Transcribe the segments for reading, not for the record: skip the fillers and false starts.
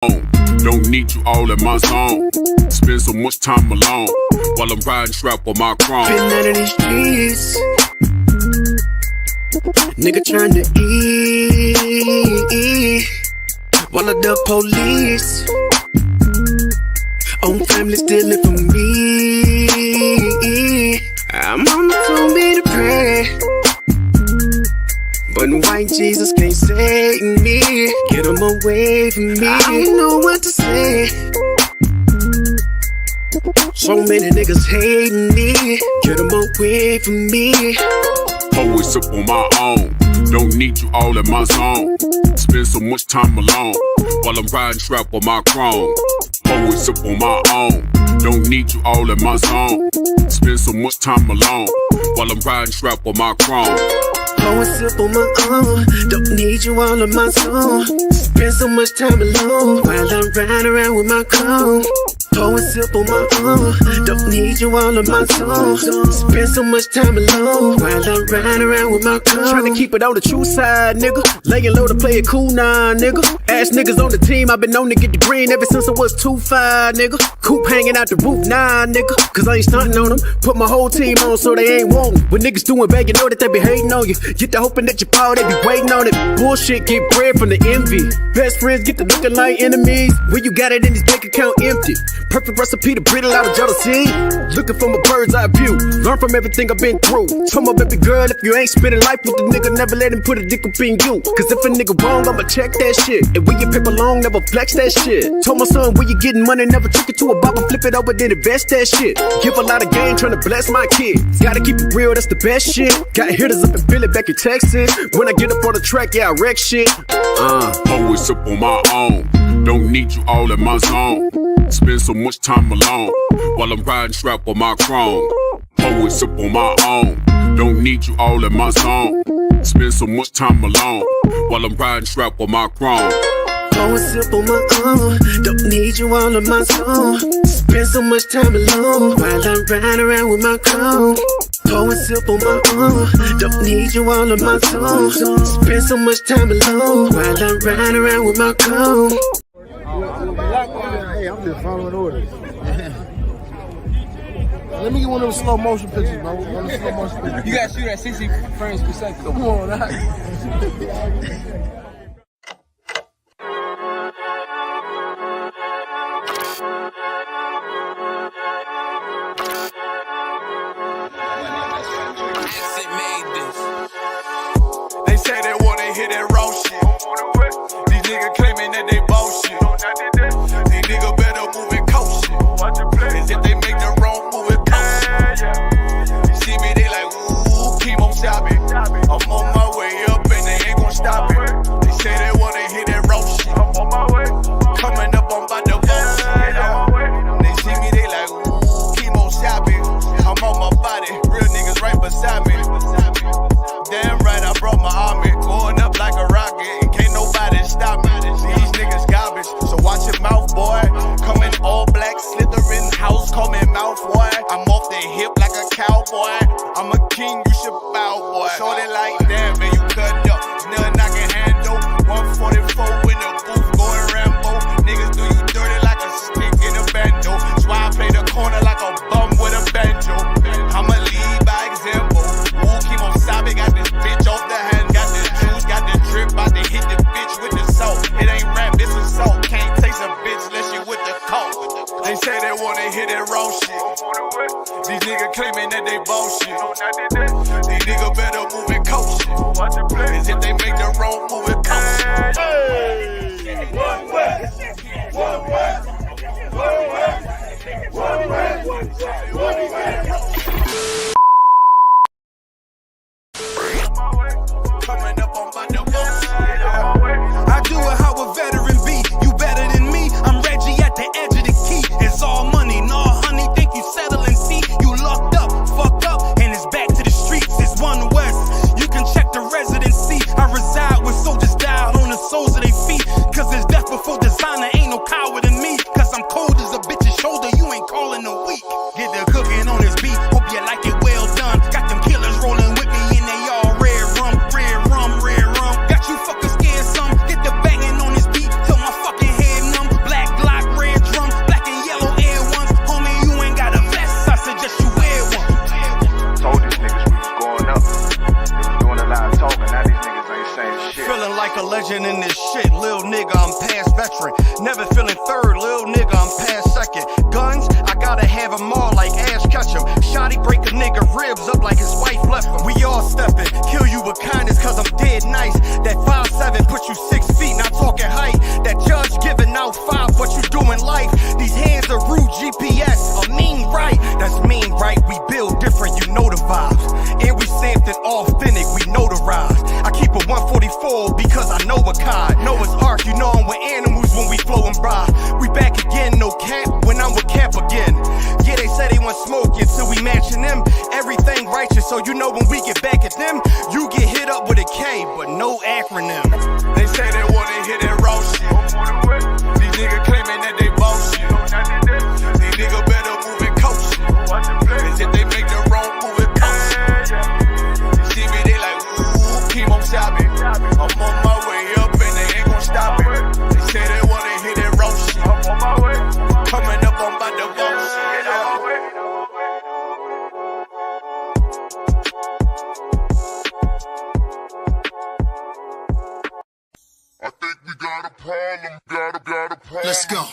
Don't need you all in my zone. Spend so much time alone while I'm riding strap on my chrome. Been out of these streets, nigga trying to eat while I the police on family stealing from me. I'm mama told me to pray, but white Jesus can't save me. Get him away from me. I don't know what to say. So many niggas hating me. Get him away from me. Always up on my own. Don't need you all in my zone. Spend so much time alone while I'm riding strap on my chrome. Always up on my own. Don't need you all in my zone. Spend so much time alone while I'm riding strap on my chrome. Blowing sip on my own. Don't need you all in my zone. Spend so much time alone while I'm riding around with my chrome. Blowing sip on my own. Don't need you all in my zone. Spend so much time alone while I'm riding around with my chrome. Trying to keep it on the true side, nigga. Laying low to play it cool, nah, nigga. Ass niggas on the team, I've been known to get the green ever since I was 2'5", nigga. Coop hanging out the roof, nah, nigga. Cause I ain't stunting on them. Put my whole team on so they ain't wantin'. When niggas doing bad, you know that they be hating on you. Get the hoping that you fall, they be waiting on it. Bullshit get bread from the envy. Best friends get to looking like enemies. When you got it in this bank account empty. Perfect recipe to breed a lot of jealousy. Looking from a bird's eye view. Learn from everything I've been through. Told my baby girl, if you ain't spending life with the nigga, never let him put a dick up in you. Cause if a nigga wrong, I'ma check that shit. And when you paper long, never flex that shit. Told my son, when you getting money, never trick it to a bop and flip it over, then invest that shit. Give a lot of game, trying to bless my kid. Gotta keep it real, that's the best shit. Got hitters up in Philly, back in Texas. When I get up on the track, yeah, I wreck shit. Always up on my own. Don't need you all in my zone. Spend so much time alone while I'm riding strap on my chrome. Always up on my own. Don't need you all in my zone. Spend so much time alone while I'm riding strap on my chrome. Blowing sip on my own. Don't need you all in my zone. Spend so much time alone while I'm riding around with my chrome. Blowing sip on my own. Don't need you all in my zone. Spend so much time alone while I'm riding around with my chrome. Hey, I'm just following orders. Let me get one of those slow motion pictures, bro. One of the slow motion pictures. You gotta shoot at 60 frames per second. Come on, that. They say they wanna hear that raw shit. These niggas claiming that they bullshit. These niggas better move it cautious. As if they make the wrong move it cautious. You see me, they like, ooh, keep on stopping. I'm on my way up and they ain't gon' stop it. They say they wanna hear that raw shit. Coming up, I'm about to bullshit. They see me, they like, ooh, keep on stopping. I'm on my body, real niggas right beside me. Damn right, I brought my army. Going up like a rocket, and can't nobody stop me. These niggas garbage, so watch your mouth, boy. Coming all black, slithering house, call me mouth, boy. I'm off the hip like a cowboy. I'm a king, you should bow, boy. So they like, damn, man, you cut up. Nothing I can handle. 144 in the booth, going Rambo. Niggas do you dirty like a stick in a bando. That's why I play the corner like a bum with a banjo. I'ma lead by example. Ooh, keep on sobbing, got this bitch off the hand. Got this juice, got the drip, about to hit the bitch with the salt. It ain't rap, it's assault. Can't taste a bitch unless you with the coke. They say they wanna hear that raw shit. These niggas claiming that they bullshit. These niggas better move it cautious. As if they make the wrong move it cautious. One way. One way. One way. One way. One way. Coming up on my bullshit. I do it how a veteran be. You better than me. I'm Reggie at the edge of the key. It's all money, no honey. Think you settle and see. You locked up, fucked up, and it's back to the streets. It's One West. You can check the residency. I reside with soldiers died on the soles of their feet. Cause there's death before designer. Ain't no coward in me. Cause I'm cold as a bitch's shoulder. You ain't calling a week. Get the cooking on this beat. Hope you like it well done. Got them killers rolling with me and they all red rum, red rum, red rum. Got you fuckers scared some. Get the banging on this beat till my fucking head numb. different. Never feeling third, little nigga, I'm past second. Guns, I gotta have them all like Ash Ketchum. Shotty break a nigga ribs up like his wife left him. We all steppin', kill you with kindness cause I'm dead nice. That 5'7" put you 6 feet, not talking height. That judge giving out 5, but you doing life. These hands are rude GPS, a mean right. That's mean right, we build different, you know the vibes. And we something authentic, we notarized. I keep a 144 because I know a kind. Know it's arc, you know I'm with animals when we flowin' by. We back again, no cap, when I'm with cap again. Yeah, they say they want smoke until we matching them. Everything righteous, so you know when we get back at them, you get hit up with a K, but no acronym. They say they wanna hear that raw shit. These niggas claiming that they bullshit. These niggas better move and coach shit. Cause if they make the wrong move and coach shit. See me, they like, ooh, chemo shopping. I'm on my way up and they ain't gon' stop it. They say they wanna hear that raw shit. Coming up on my divorce. I think we got a problem, got a problem. Let's go.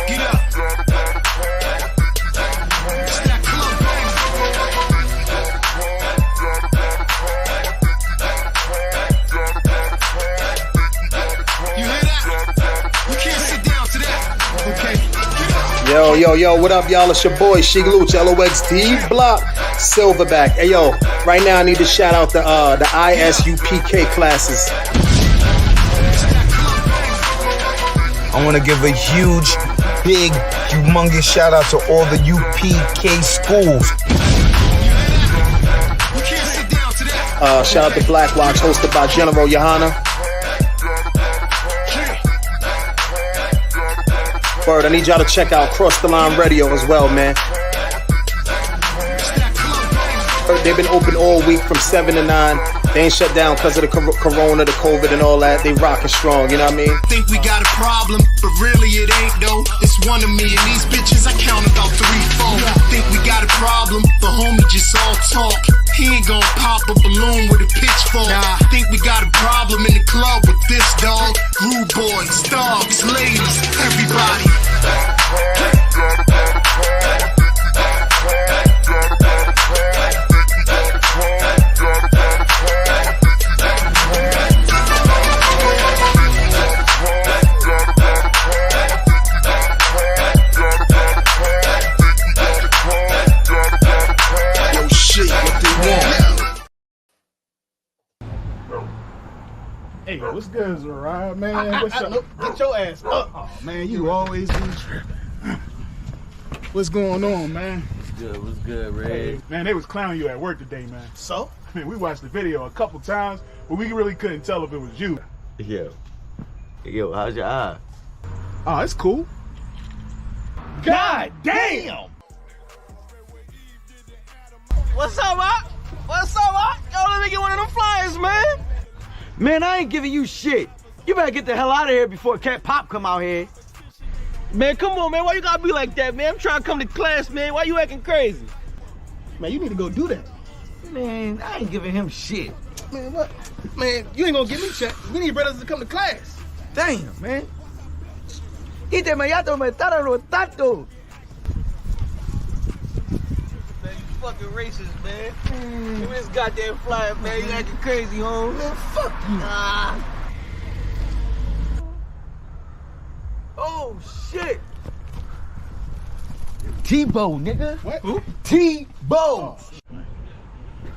Get up. Stack club, you hear that? We can't sit down to that. Okay. Yo, what up, y'all? It's your boy, Sheik Luch, LOXD Block, Silverback. Hey, yo, right now I need to shout out the ISUPK classes. I want to give a huge, big, humongous shout out to all the UPK schools. We can't sit down to that. Shout out to Black Watch, hosted by General Johanna. Word, I need y'all to check out Cross the Line Radio as well, man. They've been open all week from 7 to 9. They ain't shut down because of the corona, the COVID and all that. They rockin' strong, you know what I mean? Think we got a problem, but really it ain't though. It's one of me and these bitches, I count about 3, 4. Think we got a problem, but homie just all talk. He ain't gon' pop a balloon with a pitchfork. Nah, think we got a problem in the club with this dog. Rude boys, dogs, ladies, everybody. Hey, what's good, Zariah, man? What's up? Get your ass up. Oh, man, you always be tripping. What's going on, man? What's good, Red? Hey, man, they was clowning you at work today, man. So? I mean, we watched the video a couple times, but we really couldn't tell if it was you. Yo, how's your eye? Oh, it's cool. God damn! What's up, Mark? What's up, Mark? Yo, let me get one of them flyers, man. Man, I ain't giving you shit. You better get the hell out of here before Cat Pop come out here. Man, come on, man. Why you gotta be like that, man? I'm trying to come to class, man. Why you acting crazy? Man, you need to go do that. Man, I ain't giving him shit. Man, what? Man, you ain't gonna give me check. We need brothers to come to class. Damn, man. Ite me yato me tararo tato. Man, you fucking racist, man. Give me this goddamn flyer, man. You acting crazy, home. Man, fuck you. Oh, shit. T-Bow, nigga. What? Who? T-Bow. Oh,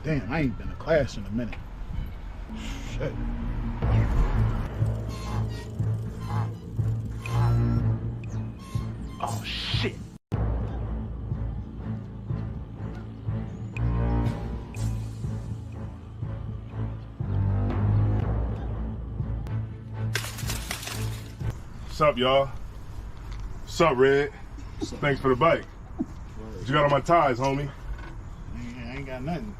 damn, I ain't been to class in a minute. Shit. Oh, shit. What's up, y'all? What's up, Red? Thanks for the bike. What you got on my ties, homie? I ain't got nothing.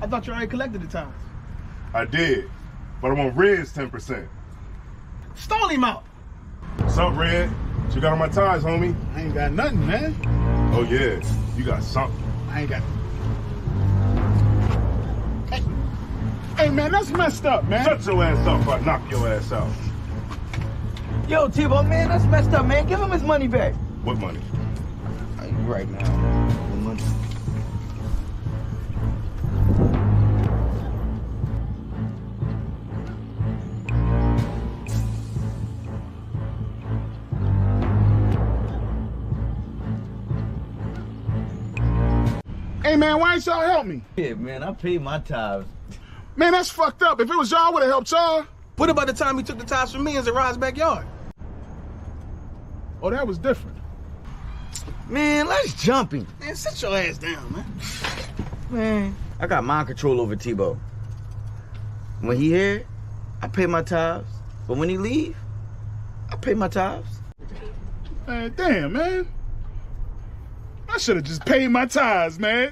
I thought you already collected the ties. I did, but I want Red's 10%. Stall him out. What's up, Red? What you got on my ties, homie? I ain't got nothing, man. Oh, yeah. You got something. I ain't got. Hey, Hey, man, that's messed up, man. Shut your ass up or I knock your ass out. Yo, T-Bo, man, that's messed up, man. Give him his money back. What money? Right now. The money. Hey, man, why ain't y'all help me? Yeah, man, I paid my tithes. Man, that's fucked up. If it was y'all, I would have helped y'all. What about the time he took the tires from me in Zariah's backyard? Oh, that was different. Man, let's jump him. Man, sit your ass down, man. Man, I got mind control over T-Bo. When he here, I pay my tithes. But when he leave, I pay my tithes. Man, damn, man. I should have just paid my tithes, man.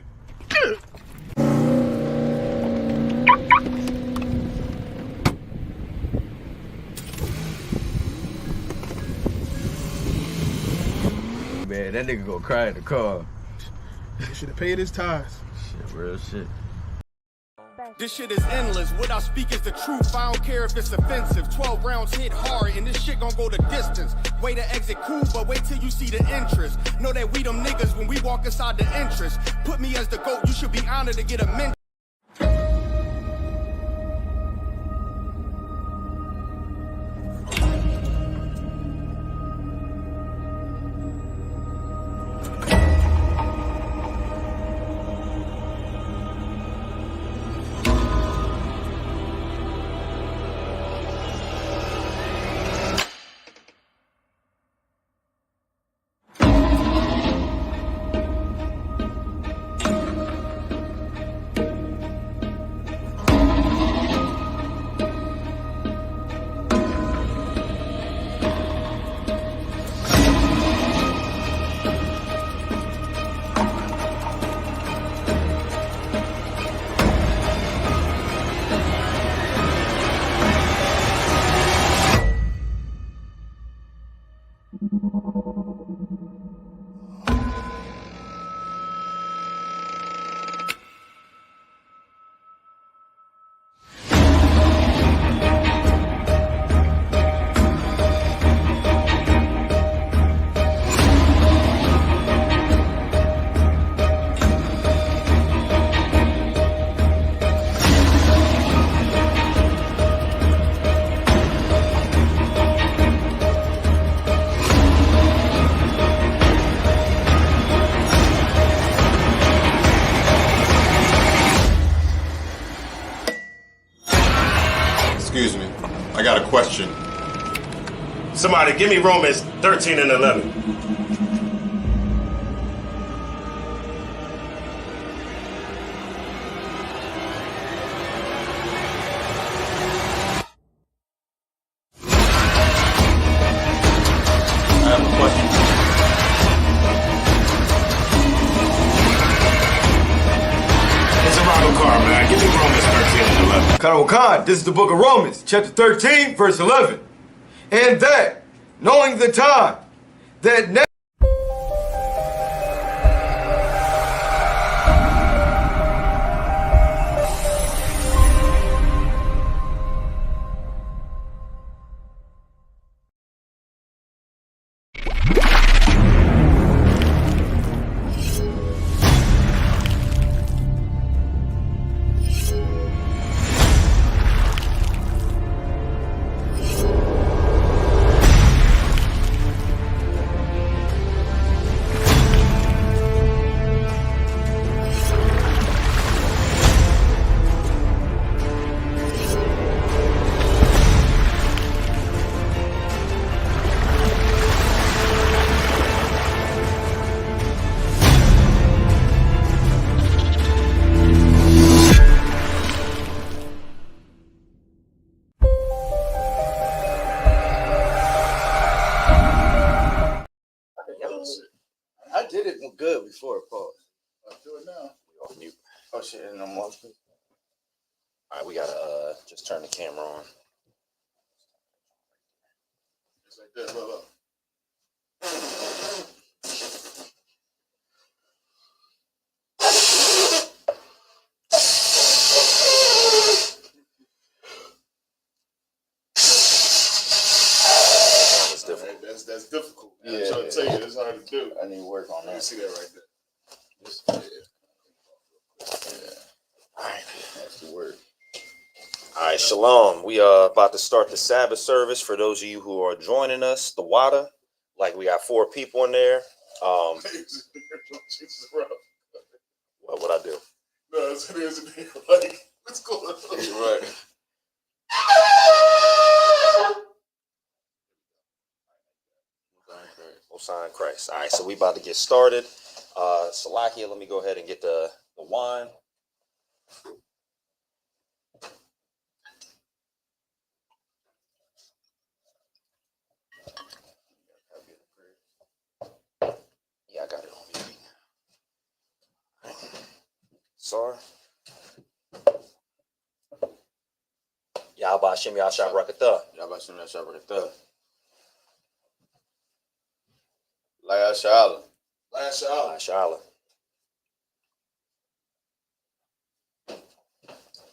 Man, that nigga gonna cry in the car. He should have paid his tithes. Shit, real shit. This shit is endless. What I speak is the truth. I don't care if it's offensive. 12 rounds hit hard, and this shit gon' go the distance. Way to exit cool, but wait till you see the interest. Know that we them niggas when we walk inside the entrance. Put me as the GOAT, you should be honored to get a mention. Excuse me, I got a question. Somebody give me Romans 13 and 11. I have a question. It's a rival car, man. Give me Romans 13 and 11. Khan, this is the book of Romans, chapter 13, verse 11. And that, knowing the time, that now I did it good before, pause. Do it now. Off mute. Oh shit, and I'm off mute. Alright, we gotta just turn the camera on. Just like that, look. it's difficult. Yeah, I'm trying to tell you, it's hard to do. I need to work on that. You see that right there. All right. That's the word. All right, shalom. We are about to start the Sabbath service. For those of you who are joining us, the water, like we got 4 people in there. What I do? No, it's like, what's going on? Right. Sign Christ. All right, so we about to get started. Salakia, let me go ahead and get the wine. Yeah, I got it on me. Sorry. Yahba Hashem Yahshua Barakatah. Yahba Hashem Yahshua Barakatah. Laya Shala. Laya Shala. Shala.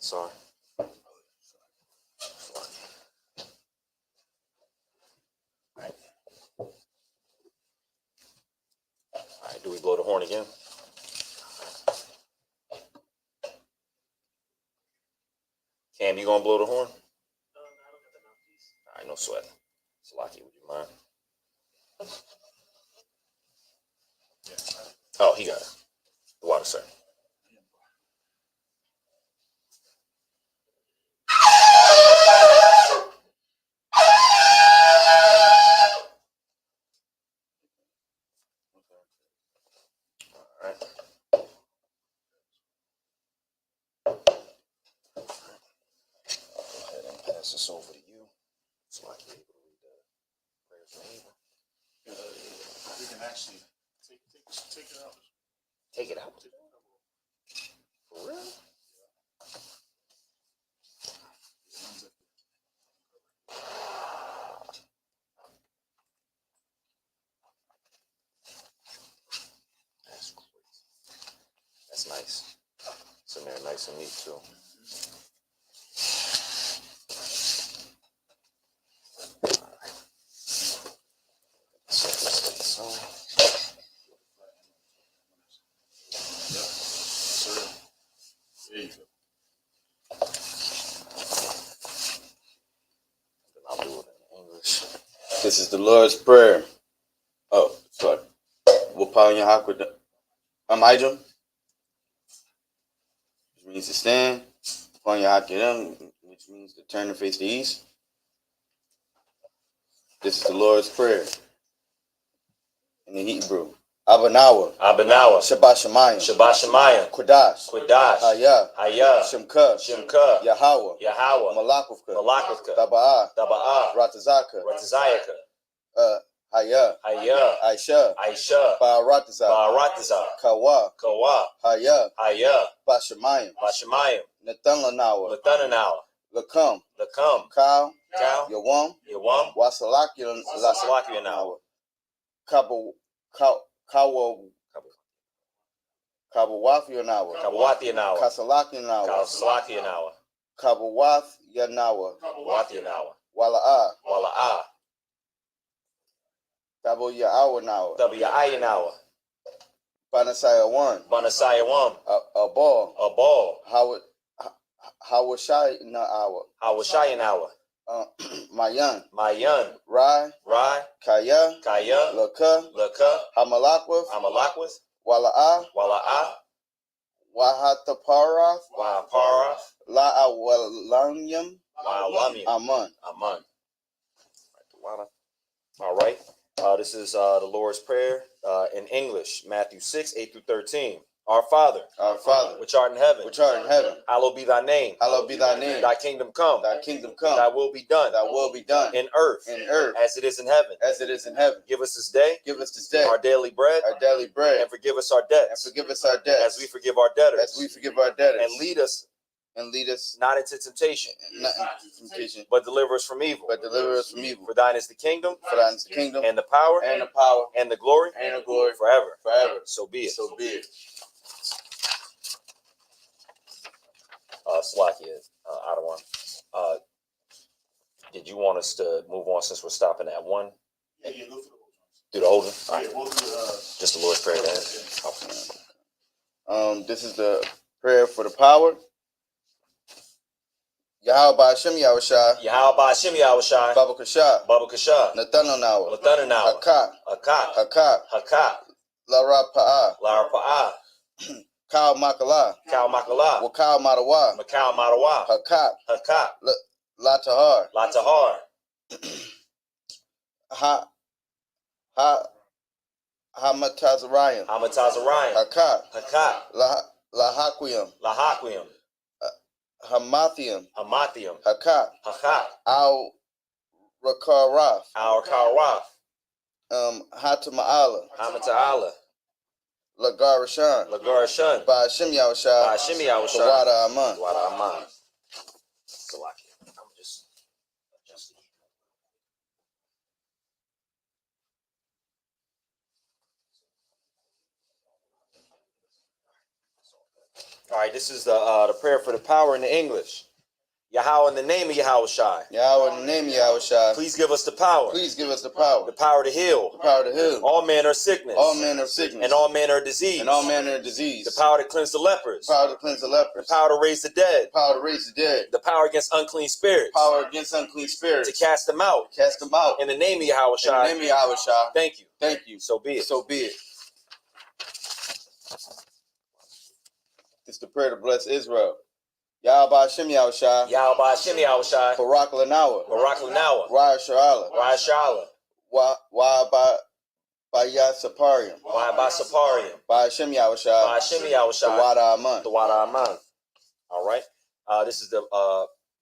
Sorry. All right, do we blow the horn again? Cam, you gonna blow the horn? No, I don't got the mouthpiece. All right, no sweat. Salaki, would you mind? Oh, he got it. The water, sir. All right. Pass this over to you. So I can be able to read the prayers for evil. We can actually take it out. Take it out. For real? That's crazy. That's nice. It's in there nice and neat too. This is the Lord's Prayer. Oh, sorry. Wapal Amijam, which means to stand. Upon Yahakiram, which means to turn and face the east. This is the Lord's Prayer. In the Hebrew. Abanawa. Shabbat Shemayim. Qudash. Hayah. Shemka. Yahweh. Malakuvka. Taba'ah. Ratazaka. Hayah. Aisha. Ba'aratazah. Kawa. Hayah. Bashamayim. Nathanawa. Lakam. Kal. Yawam. Wasalakiyanawa. Kabawath Yanawa. Kasalaki Yanawa. Kabawath Yanawa. Wala'ah. Tabo Ya'awanawa. Banasaya 1. A ball. Hawashayanawa. Mayan. Rai. Kaya. Laka. Hamalakwath. Wala'ah. Wahataparath. La'awalanyam. Aman. All right. This is the Lord's Prayer in English, Matthew 6:8-13. Our Father, which art in heaven, hallowed be thy name. Thy kingdom come. Thy will be done. In earth, as it is in heaven. Give us this day. Our daily bread. And forgive us our debts. As we forgive our debtors. And lead us not into temptation. But deliver us from evil. For thine is the kingdom. And the power. And the glory. Forever. So be it. Slakia, Ottawa. Did you want us to move on since we're stopping at 1? Yeah, go for the Do the whole thing? All right. Just the Lord's Prayer then. This is the prayer for the power. Yahweh Ba'ashem Yahushai. Yahweh Ba'ashem Yahushai. Baba Kasha. Baba Kasha. Nathanawa. Nathanawa. Hakat. Hakat. Hakat. Hakat. Lara Pa'a. Lara Pa'a. Kal Makala. Kal Makala. Wakal Madawa. Makal Madawa. Hakat. Hakat. Latahar. Latahar. Hamatazarian. Hamatazarian. Hakat. Hakat. Lahaquium. Lahaquium. Hamathium. Hamathium. Hakat. Hakat. Al Rakaraf. Al Karaf. Hatama'ala. Hamata'ala. Lagarashan. Lagarashan. Ba'ashem Yahushai. Ba'ashem Yahushai. Tawada Aman. Tawada Aman. Salaki. I'm just adjusting. All right, this is the prayer for the power in the English. Yahweh, in the name of Yahushai. Yahweh, in the name of Yahushai. Please give us the power. Please give us the power. The power to heal. The power to heal. All manner of sickness. All manner of sickness. And all manner of disease. And all manner of disease. The power to cleanse the lepers. The power to cleanse the lepers. The power to raise the dead. The power to raise the dead. The power against unclean spirits. Power against unclean spirits. To cast them out. Cast them out. In the name of Yahushai. In the name of Yahushai. Thank you. Thank you. So be it. So be it. This is the prayer to bless Israel. Yahweh Ba'ashem Yahushai. Yahweh Ba'ashem Yahushai. Barak Lanawa. Barak Lanawa. Raya Sharala. Raya Sharala. Wa Saparium. Wa Saparium. Ba'ashem Yahushai. Ba'ashem Yahushai. Tawada Aman. Tawada Aman. All right. This is the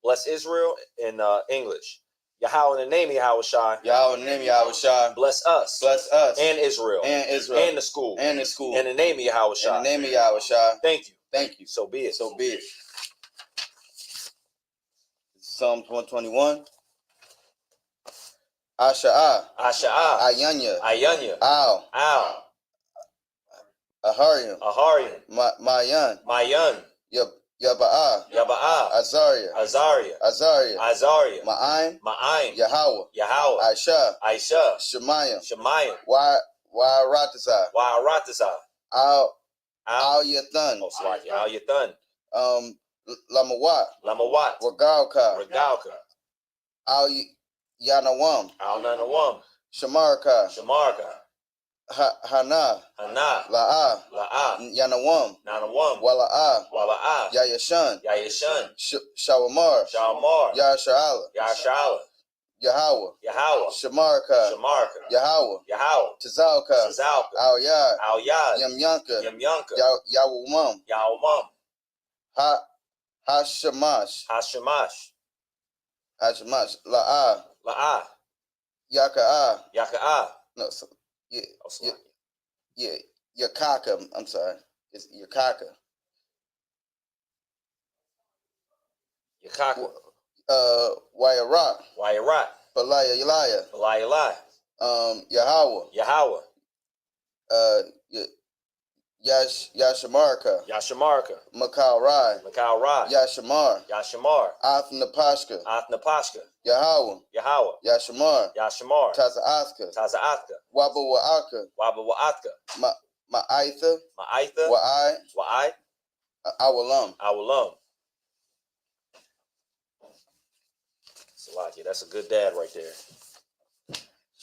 bless Israel in English. Yahweh, in the name of Yahushai. Yahweh, in the name of Yahushai. Bless us. Bless us. And Israel. And Israel. And the school. And the school. In the name of Yahushai. In the name of Yahushai. Thank you. Thank you. So be it. So be it. Psalms 121. Asha'ah. Asha'ah. Ayanya. Ayanya. Al. Al. Aharium. Aharium. Mayan. Mayan. Yaba'ah. Yaba'ah. Azaria. Azaria. Azaria. Azaria. Ma'aim. Ma'aim. Yahweh. Yahweh. Aisha. Aisha. Shemayim. Shemayim. Wa'aratazah. Wa'aratazah. Al Yathan. Oh, Slaki. Al Yathan. Lamawat. Lamawat. Regalka. Regalka. Al Yanawam. Al Nanawam. Shamarka. Shamarka. Hana. Hana. La'ah. La'ah. Yanawam. Nanawam. Wala'ah. Wala'ah. Yayashan. Yayashan. Shawamar. Shawamar. Yashala. Yashala. Yahweh. Yahweh. Shamarka. Shamarka. Yahweh. Yahweh. Tazalka. Tazalka. Al Yad. Al Yad. Yamyanka. Yamyanka. Yawumam. Yawumam. Hashamash. Hashamash. Hashamash. La'ah. La'ah. Yaka'ah. Yaka'ah. No, so, yeah. Oh, Yeah. Yakaka. I'm sorry. It's Yakaka. Yakaka. Wayarat. Wayarat. Balaya Yalaya. Balaya. Yahweh. Yahweh. Yashamarka. Yashamarka. Makal Rai. Makal Rai. Yashamar. Yashamar. Athnapashka. Athnapashka. Yahweh. Yahweh. Yashamar. Yashamar. Tazaaska. Tazaaska. Waba Wa'aka. Waba Wa'atka. Ma'aitha. Ma'aitha. Wa'ai. Wa'ai. Awalam. Awalam. Salaki, that's a good dad right there.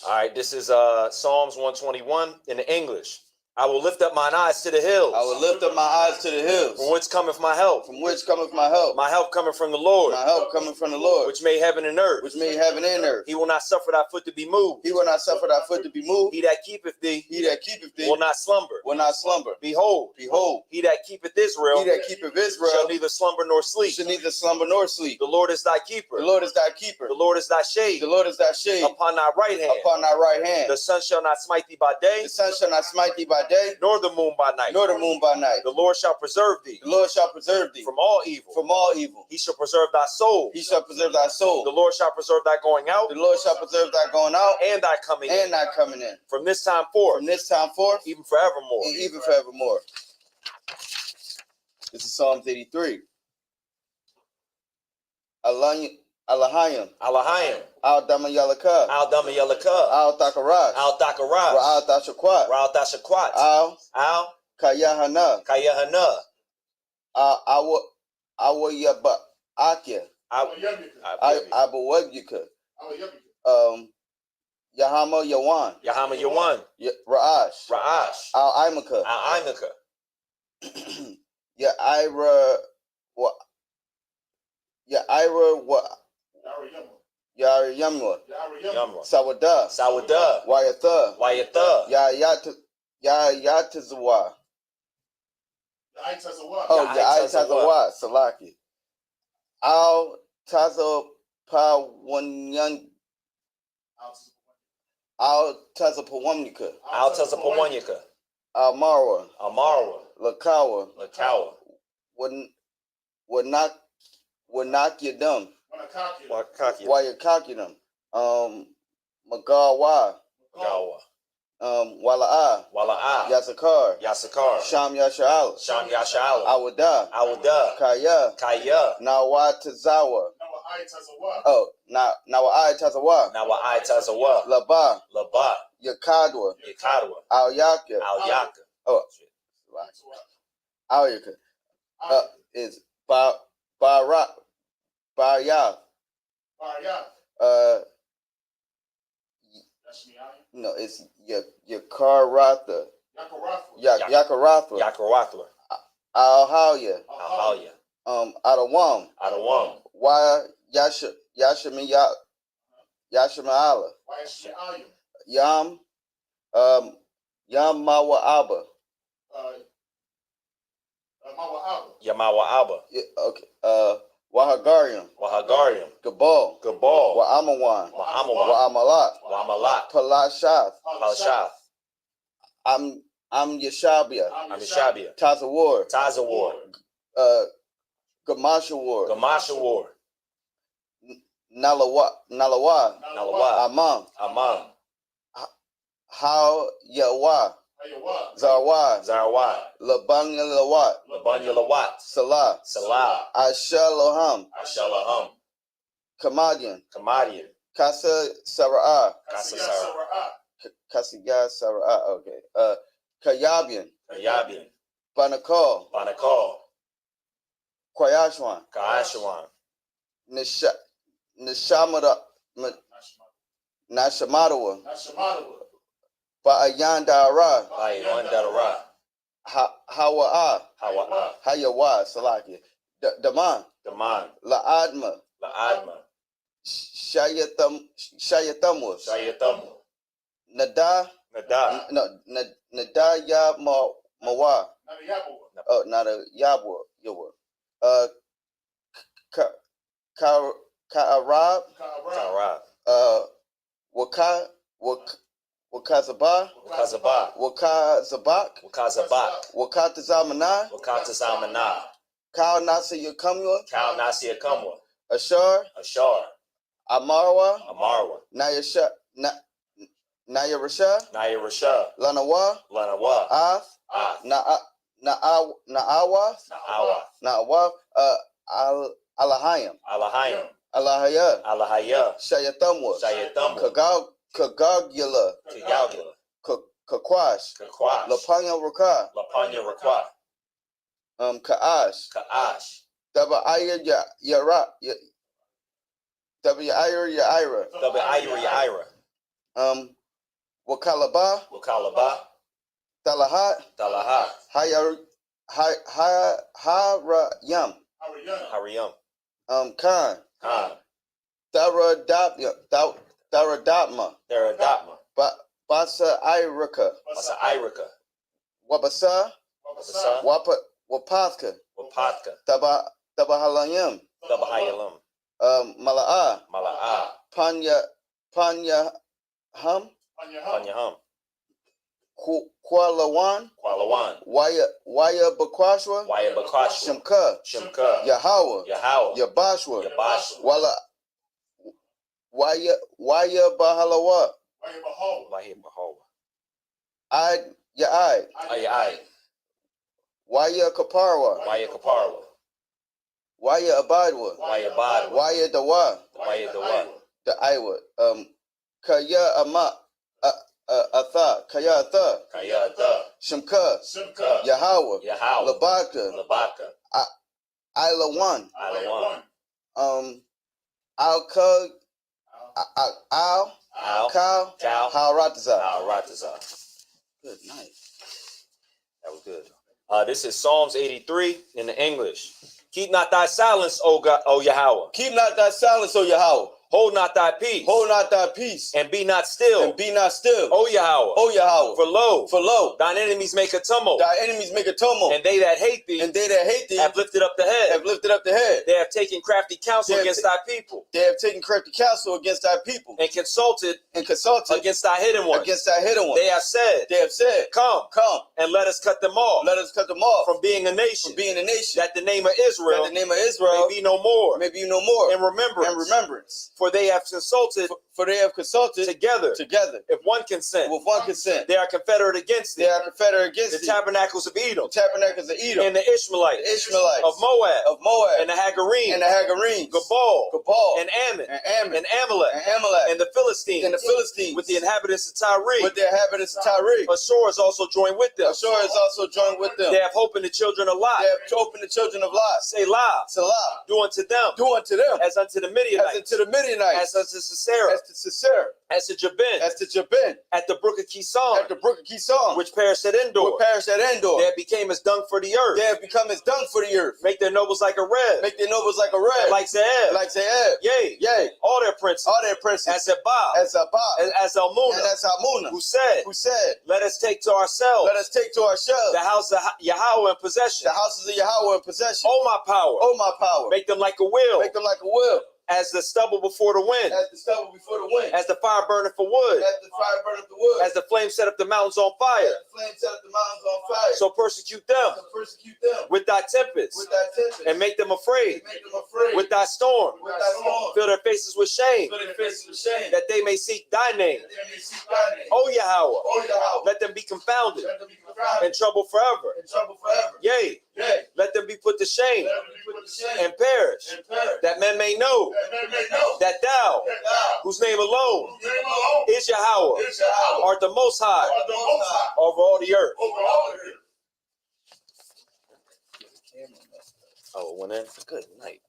All right, this is Psalms 121 in the English. I will lift up mine eyes to the hills. I will lift up my eyes to the hills. From whence cometh my help? From which cometh my help? My help cometh from the Lord. My help cometh from the Lord. Which made heaven and earth. Which made heaven and earth. He will not suffer thy foot to be moved. He will not suffer thy foot to be moved. He that keepeth thee. He that keepeth thee. Will not slumber. Will not slumber. Behold. Behold. He that keepeth Israel. He that keepeth Israel. Shall neither slumber nor sleep. Shall neither slumber nor sleep. The Lord is thy keeper. The Lord is thy keeper. The Lord is thy shade. The Lord is thy shade. Upon thy right hand. Upon thy right hand. The sun shall not smite thee by day. The sun shall not smite thee by day. Nor the moon by night. Nor the moon by night. The Lord shall preserve thee. The Lord shall preserve thee from all evil. From all evil. He shall preserve thy soul. He shall preserve thy soul. The Lord shall preserve thy going out. The Lord shall preserve thy going out. And thy coming in. And thy coming in. From this time forth. From this time forth. Even forevermore. And even forevermore. This is Psalms 83. Alahayim. Alahayim. Al Damayalaka. Al Damayalaka. Al Thakarash. Al Thakarash. Ra'al Tashakwat. Ra'al Tashakwat. Al Kayahana. Kayahana. Awa Yaba Akia. Abawabika. Yahama Yawan. Yahama Yawan. Ra'ash. Ra'ash. Al Imaka. Al Imaka. Yaira Yamwa. Sawada. Sawada. Wayatha. Wayatha. Yayatazawa. Oh, Ya'itazawa. Salaki. Al Tazapawanyan. Al Tazapawamnika. Al Tazapawanyika. Almarwa. Amarwa. Lakawa. Lakawa. Wanakiyadum. Wakakiyadum. Magawa. Gawa. Wala'a. Wala'a. Yasakar. Yasakar. Sham Yasha'al. Sham Yasha'al. Awada. Awada. Kaya. Kaya. Nawatazawa. Oh, Nawa'ai Tazawa. Nawa'ai Tazawa. Laba. Laba. Yakadwa. Yakadwa. Al Yaka. Al Yaka. Oh, Al Yaka. Is Barya. No, it's Yakaratha. Yakaratha. Yakaratha. Alhalya. Alhalya. Adawam. Adawam. Why Yashima'ala. Yam Mawa'aba. Yamawa'aba. Okay. Wahagarium. Wahagarium. Gabal. Gabal. Wa'amawan. Wa'amawan. Wa'amalat. Wa'amalat. Palashath. Palashath. I'm Yashabia. I'm Yashabia. Tazawar. Tazawar. Gamashawar. Gamashawar. Nalawa. Nalawa. Amam. How Yawa. Zarwa. Zarwa. Labanya Lawat. Labanya Lawat. Salah. Salah. Ashaloham. Ashaloham. Kamadian. Kamadian. Kasa Sara'ah. Kasa Sara'ah. Kasiga Sara'ah. Okay. Kayabian. Kayabian. Banakol. Banakol. Kwayashwan. Kwayashwan. Nashamadawa. Ba'ayandara. Ba'ayandara. Hawa'a. Hawa'a. Hayawa. Salaki. Daman. Daman. La'adma. La'adma. Shayatamwa. Shayatamwa. Nada. Nada. No, Nada ya Mawa. Oh, Nada Yabwa. Yawa. Ka'arab. Ka'arab. Wakazabah. Wakazabah. Wakazabak. Wakazabak. Wakatazamana. Wakatazamana. Kal Nasiya Kamwa. Kal Nasiya Kamwa. Ashar. Ashar. Amarwa. Amarwa. Nayarasha. Nayarasha. Lanawa. Lanawa. Ath. Na'awa. Alahayim. Alahayim. Alahaya. Alahaya. Shayatamwa. Shayatamwa. Kagagula. Kagagula. Kakwash. Kakwash. Lapanya Raka. Lapanya Rakwa. Ka'ash. Ka'ash. Taba'aya Yara. Taba'aya Yaira. Taba'aya Yaira. Wakalaba. Wakalaba. Talahat. Talahat. Harayam. Harayam. Khan. Khan. Tharadapma. Tharadapma. Basa Irika. Basa Irika. Wabasa. Wabasa. Wapathka. Wapathka. Tabahalayam. Tabahayalam. Mala'a. Mala'a. Panya Hum. Kualawan. Waya Bakwashwa. Shimka. Yahawa. Yabashwa. Wala. Waya Bahalawa. Ai. Waya Kaparwa. Waya Abadwa. Waya Badwa. Waya Dawa. Waya Dawa. The Iowa. Kaya Ama. Atha. Kaya Atha. Kaya Atha. Shimka. Shimka. Yahweh. Yahweh. Labaka. Labaka. Ilawan. Ilawan. Al-Kug. Al. Kal. Cal. Hal-Ratazar. Al-Ratazar. Good night. That was good. This is Psalms 83 in the English. Keep not thy silence, O God, O Yahweh. Keep not thy silence, O Yahweh. Hold not thy peace. Hold not thy peace. And be not still. And be not still. O Yahweh. O Yahweh. For lo, For thine enemies make a tumult. thy enemies make a tumult. And they that hate thee. And they that hate thee. Have lifted up the head. Have lifted up the head. They have taken crafty counsel against thy people. They have taken crafty counsel against thy people. And consulted against thy hidden ones. Against thy hidden ones. They have said. Come. And let us cut them off. Let us cut them off. From being a nation. From being a nation. That the name of Israel. That the name of Israel. May be no more. May be no more. In remembrance. For they have consulted. For they have consulted together. If one consent. With one consent. They are confederate against thee. They are confederate against the tabernacles of Edom. The tabernacles of Edom. And the Ishmaelites. Of Moab. And the Hagarenes. Gabal. And Ammon. And Amalek. And the Philistines. With the inhabitants of Tyre. Ashur is also joined with them. They have hope in the children of Lot. Selah. Do unto them. As unto the Midianites. As unto Sisera. As to Jabin. At the brook of Kison. Which perished at Endor. They have became as dung for the earth. Make their nobles like a red. Like Zeeb. Yea. All their princes. As Zebah. As Almunah. Who said. Let us take to ourselves. The house of Yahweh in possession. Oh my power. Make them like a wheel. As the stubble before the wind. As the fire burneth for wood. As the flame set up the mountains on fire. So persecute them. With thy tempest. And make them afraid. With thy storm. Fill their faces with shame. That they may seek thy name. O Yahweh. Let them be confounded. In trouble forever. Yea. Let them be put to shame. And perish. That men may know. That thou, whose name alone is Yahweh, art the most high over all the earth. Oh, it went in? Good night.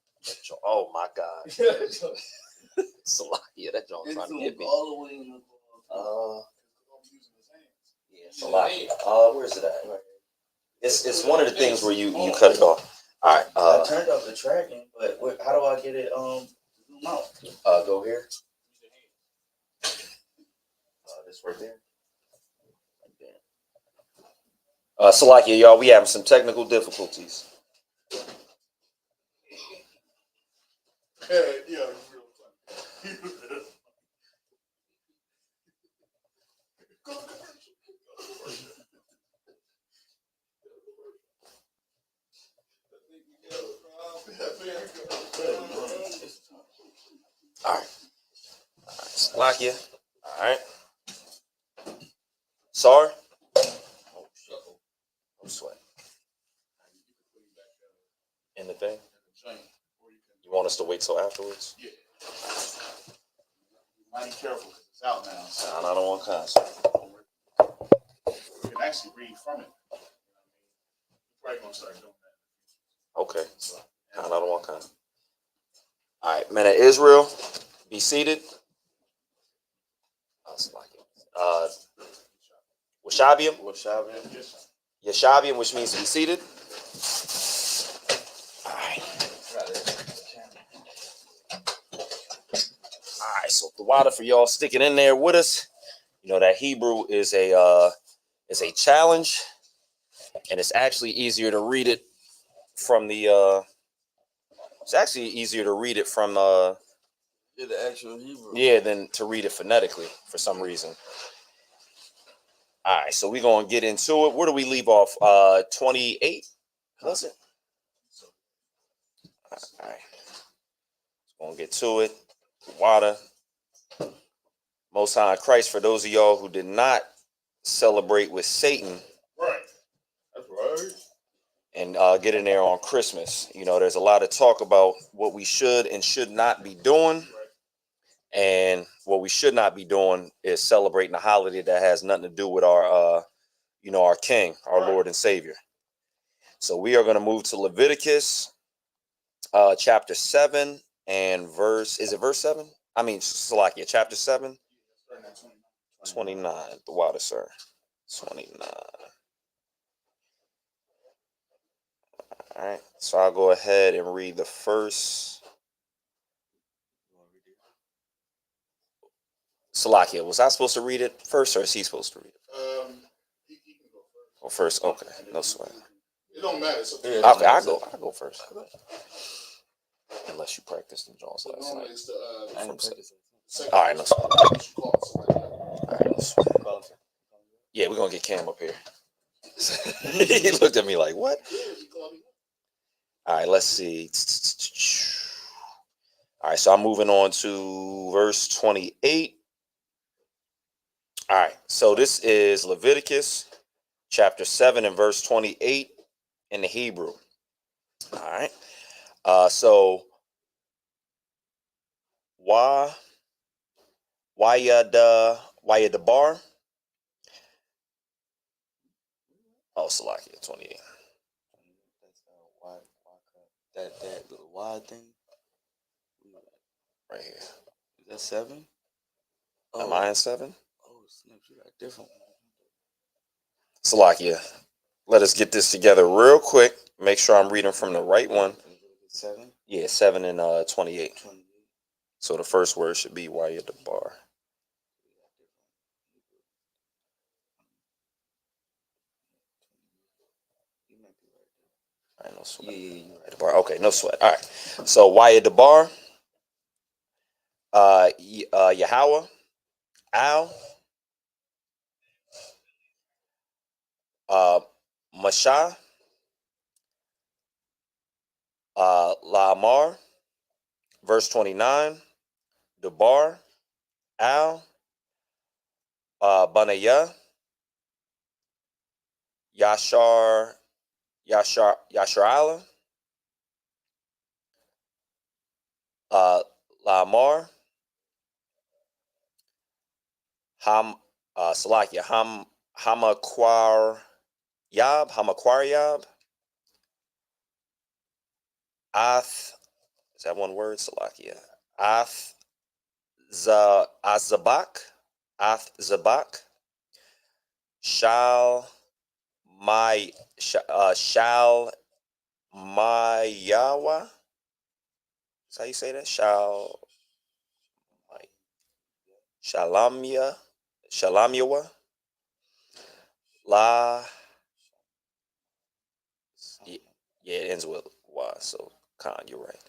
Oh my God. Salakia, that joint trying to get me. Salakia. Where's it at? It's one of the things where you cut it off. All right. I turned off the tracking, but how do I get it out? Go here. This right there. Salakia, y'all, we having some technical difficulties. Yeah. All right. Salakia. All right. Sorry. No sweat. In the thing? You want us to wait till afterwards? Yeah. Mighty careful because it's out now. I don't want constant. You can actually read from it. You're probably gonna start doing that. Okay. I don't want constant. All right, men of Israel, be seated. Yeshabiim, which means to be seated. All right. All right, so the water for y'all sticking in there with us. You know that Hebrew is a challenge, and it's actually easier to read it from the. It's actually easier to read it from the actual Hebrew. Yeah, than to read it phonetically for some reason. All right, so we're gonna get into it. Where do we leave off? 28, was it? All right, gonna get to it. Water. Most High Christ, for those of y'all who did not celebrate with Satan. Right. That's right. And and get in there on Christmas. You know, there's a lot of talk about what we should and should not be doing. And what we should not be doing is celebrating a holiday that has nothing to do with our, our King, our Lord and Savior. So we are going to move to Leviticus chapter 7 and verse 7? I mean, Salakia, chapter 7, 29, the water, sir. 29. All right, so I'll go ahead and read the first. Salakia, was I supposed to read it first, or is he supposed to read it? He can go first. Oh, first, okay, no sweat. It don't matter. Okay, I'll go first. Unless you practiced in Jones last night. All right, no sweat. All right, no sweat. Yeah, we're gonna get Cam up here. He looked at me like, what? All right, let's see. All right, so I'm moving on to verse 28. All right, so this is Leviticus chapter 7 and verse 28 in the Hebrew. All right, so Wayadabar. Oh, Salakia 28. That little wide thing right here. Is that 7? Am I in 7? Oh, snap! You got different. Salakia, let us get this together real quick. Make sure I'm reading from the right one. 7. Yeah, 7 and 28. So the first word should be Wayadabar. All right, no sweat. Yeah. Okay, no sweat. All right. So Wayadabar, Yahweh, Al, Mashah, Lamar, verse 29, Debar, Al, Banayah, Yasharala, Lamar, Salakia, Hamaquaryab, Ath, is that one word? Salakia. Azabak, Shal Mayawa. Is how you say that? Shalamyawa. Yeah, it ends with Y, so Khan, you're right.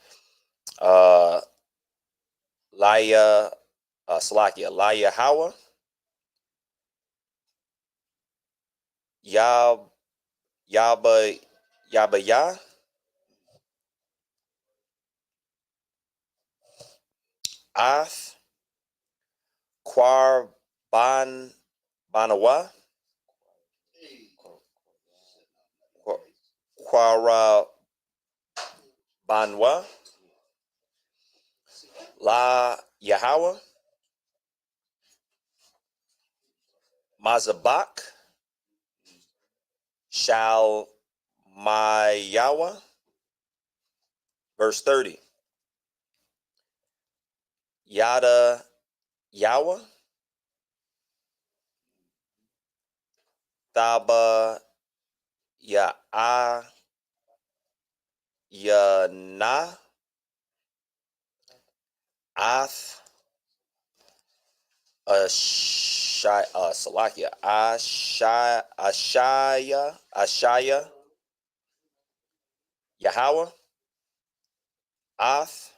Salakia, Laya Hawa, Yabaya, Ath, Banawa, Quara Banwa, La Yahweh, Mazabak, Shal Mayawa. Verse 30. Yada Yawa, Thaba Yana, Ath, Salakia, Ashaya, Yahweh, Ath,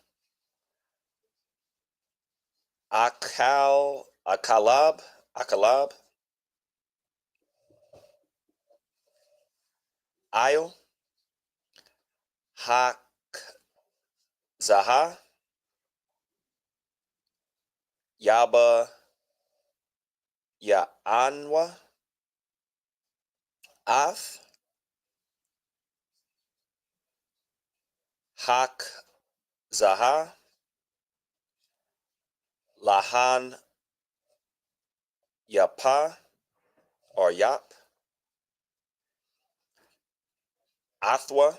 Akalab, Io, Hak, Zaha, Yaba, Ya'anwa, Ath, Hak Zaha, Lahan Yapa or Yap, Athwa,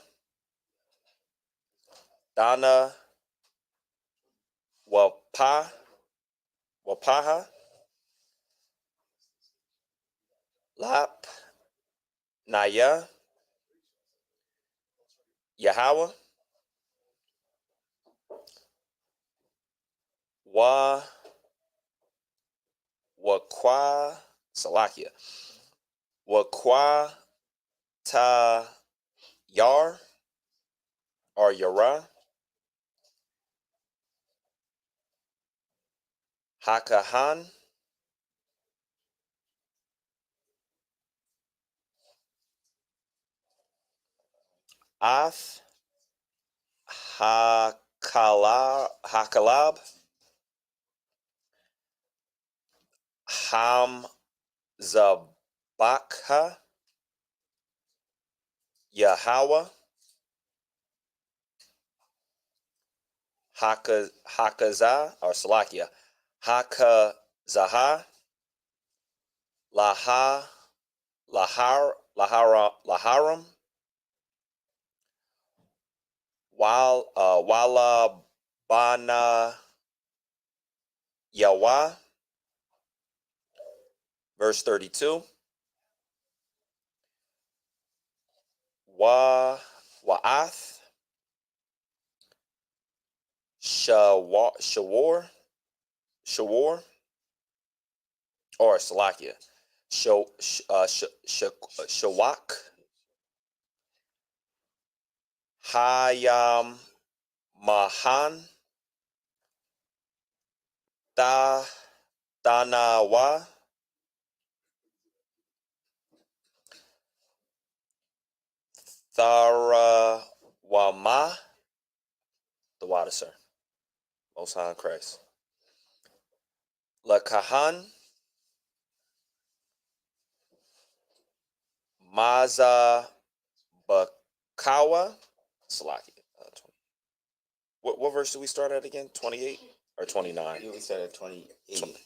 Dana Wapaha, Lap, Naya, Yahweh, Wakwa, Salakia, Wakwa Ta Yar or Yara, Hakahan, Ath, Hakalab, Hamzabakha, Yahweh, Hakaza or Salakia, Hakazaha, Laharam, Wala Bana Yawa, verse 32. Wa'ath, Shawar, or Salakia, Shawak, Hayam Mahan, Danawa, Tharawama, the water, sir. Most High in Christ. Lakahan, Maza Bakawa, Salaki. What verse did we start at again? 28 or 29? We started at 28.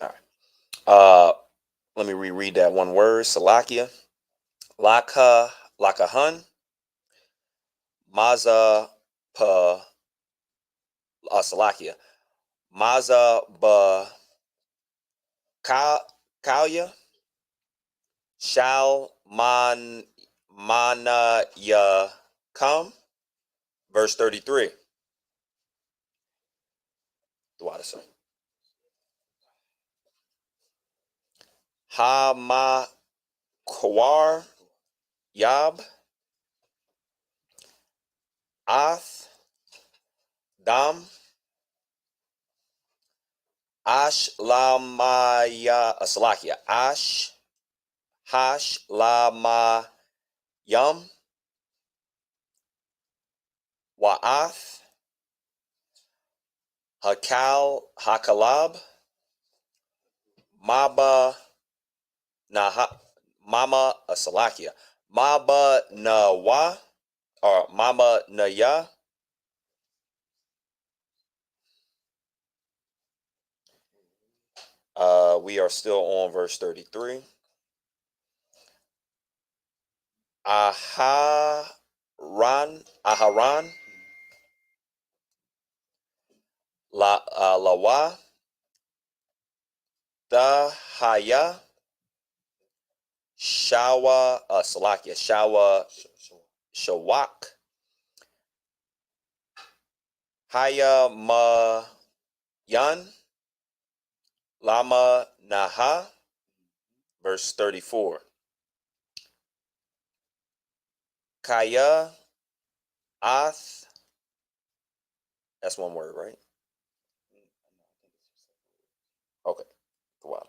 All right. Let me reread that one word. Salakia. Lakahan. Maza pa Salakia. Maza ba Kalya. Shall mana ya come. Verse 33. The water, sir. Ha Kwar Yab Ath Dam Ash Lamaya Salakia Ash Hash Lama Yum Wa'ath Hakalab Maba Mama Salakia Maba Nawa or Mama Naya. We are still on verse 33. Aharan Lawa Dahaya Shawa Salakia Shawa Shawak Haya Yan Lama Naha, verse 34. Kaya Ath, that's one word, right? Okay, wow.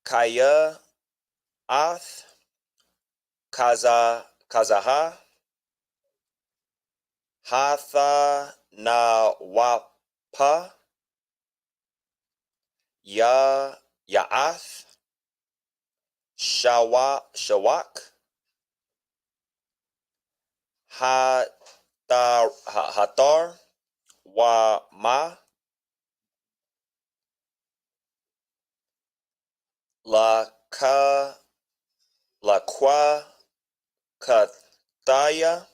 Kaya Ath Kazaha Hatha na Wapa Ya'ath Shawak, Hatar, Wa Ma, La Kwa Kathaya,